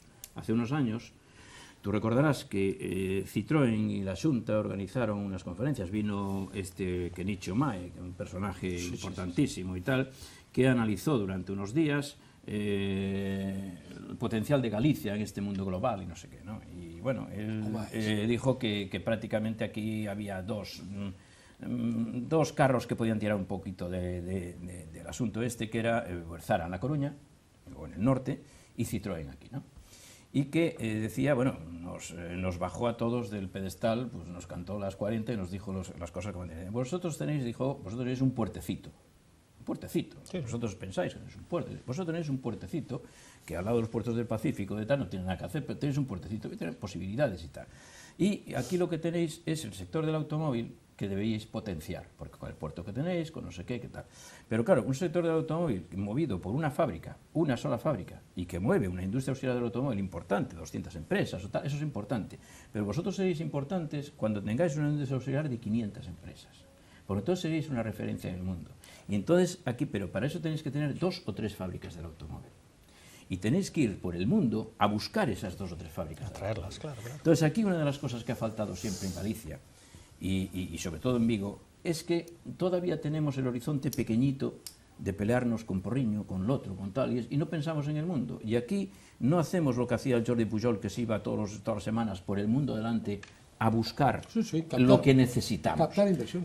tú recordarás que Citroën y la Xunta organizaron unas conferencias, vino Kenichi Omae, un personaje importantísimo y tal, que analizó durante unos días el potencial de Galicia en este mundo global y no sé qué, ¿no? Y bueno, él dijo que prácticamente aquí había dos carros que podían tirar un poquito del asunto que era Zara en La Coruña, o en el norte, y Citroën aquí, ¿no? Y que decía, bueno, nos bajó a todos del pedestal, pues nos cantó las 40 y nos dijo las cosas como decían. Vosotros tenéis un puertecito. Sí. Vosotros pensáis que no es un puerto. Vosotros tenéis un puertecito que al lado de los puertos del Pacífico de tal no tiene nada que hacer, pero tenéis un puertecito que tiene posibilidades y tal. Y aquí lo que tenéis es el sector del automóvil que debéis potenciar, porque con el puerto que tenéis, con no sé qué tal. Pero claro, un sector del automóvil movido por una fábrica, una sola fábrica, y que mueve una industria auxiliar del automóvil importante, 200 empresas o tal, eso es importante. Pero vosotros seréis importantes cuando tengáis una industria auxiliar de 500 empresas. Porque entonces seréis una referencia en el mundo. Y entonces aquí, pero para eso tenéis que tener 2 o 3 fábricas del automóvil. Y tenéis que ir por el mundo a buscar esas 2 o 3 fábricas. A traerlas, claro. Entonces aquí una de las cosas que ha faltado siempre en Galicia, y sobre todo en Vigo, es que todavía tenemos el horizonte pequeñito de pelearnos con Porriño, con el otro, con tal, y no pensamos en el mundo. Y aquí no hacemos lo que hacía el Jordi Pujol, que se iba todas las semanas por el mundo delante a buscar lo que necesitamos.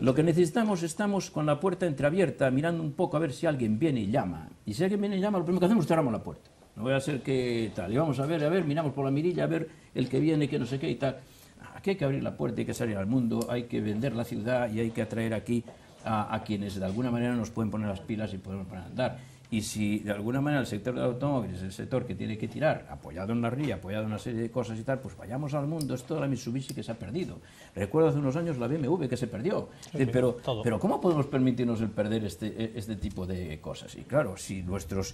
Lo que necesitamos, estamos con la puerta entreabierta, mirando un poco a ver si alguien viene y llama. Y si alguien viene y llama, lo primero que hacemos es cerramos la puerta. No voy a ser que tal. Y vamos a ver, miramos por la mirilla, a ver el que viene, que no sé qué y tal. Aquí hay que abrir la puerta, hay que salir al mundo, hay que vender la ciudad y hay que atraer aquí a quienes de alguna manera nos pueden poner las pilas y podemos poner a andar. Y si de alguna manera el sector del automóvil es el sector que tiene que tirar, apoyado en la RIA, apoyado en una serie de cosas y tal, pues vayamos al mundo. Es toda la Mitsubishi que se ha perdido. Recuerdo hace unos años la BMW que se perdió. Pero ¿cómo podemos permitirnos el perder este tipo de cosas? Y claro, si nuestros...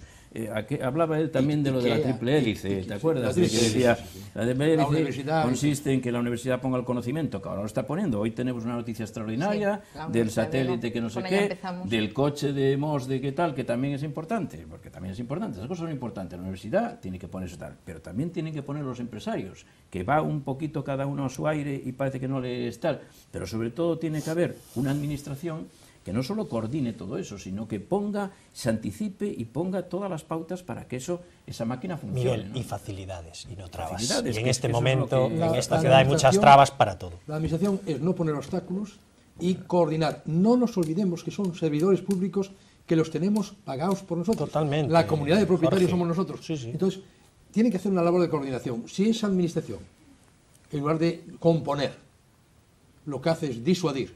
hablaba él también de lo de la triple hélice, ¿te acuerdas? Que decía, la triple hélice consiste en que la universidad ponga el conocimiento, que ahora lo está poniendo. Hoy tenemos una noticia extraordinaria del satélite que no sé qué, del coche de MOS de qué tal, que también es importante. Porque también es importante, esas cosas son importantes. La universidad tiene que poner eso tal, pero también tienen que poner los empresarios, que va un poquito cada uno a su aire y parece que no le es tal, pero sobre todo tiene que haber una administración que no solo coordine todo eso, sino que ponga, se anticipe y ponga todas las pautas para que esa máquina funcione. Miguel, ¿no? Y facilidades y no trabas. Y en este momento, en esta ciudad hay muchas trabas para todo. La administración es no poner obstáculos y coordinar. No nos olvidemos que son servidores públicos que los tenemos pagados por nosotros. Totalmente. La comunidad de propietarios somos nosotros. Sí. Entonces, tienen que hacer una labor de coordinación. Si esa administración, en lugar de componer, lo que hace es disuadir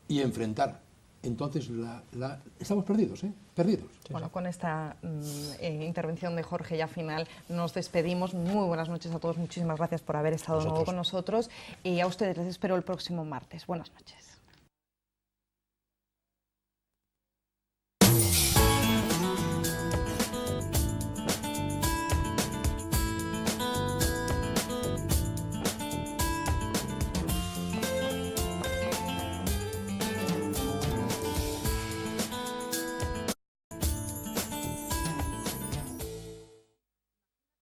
y enfrentar, entonces estamos perdidos, perdidos. Bueno, con esta intervención de Jorge ya final nos despedimos. Muy buenas noches a todos, muchísimas gracias por haber estado de nuevo con nosotros y a ustedes les espero el próximo martes. Buenas noches.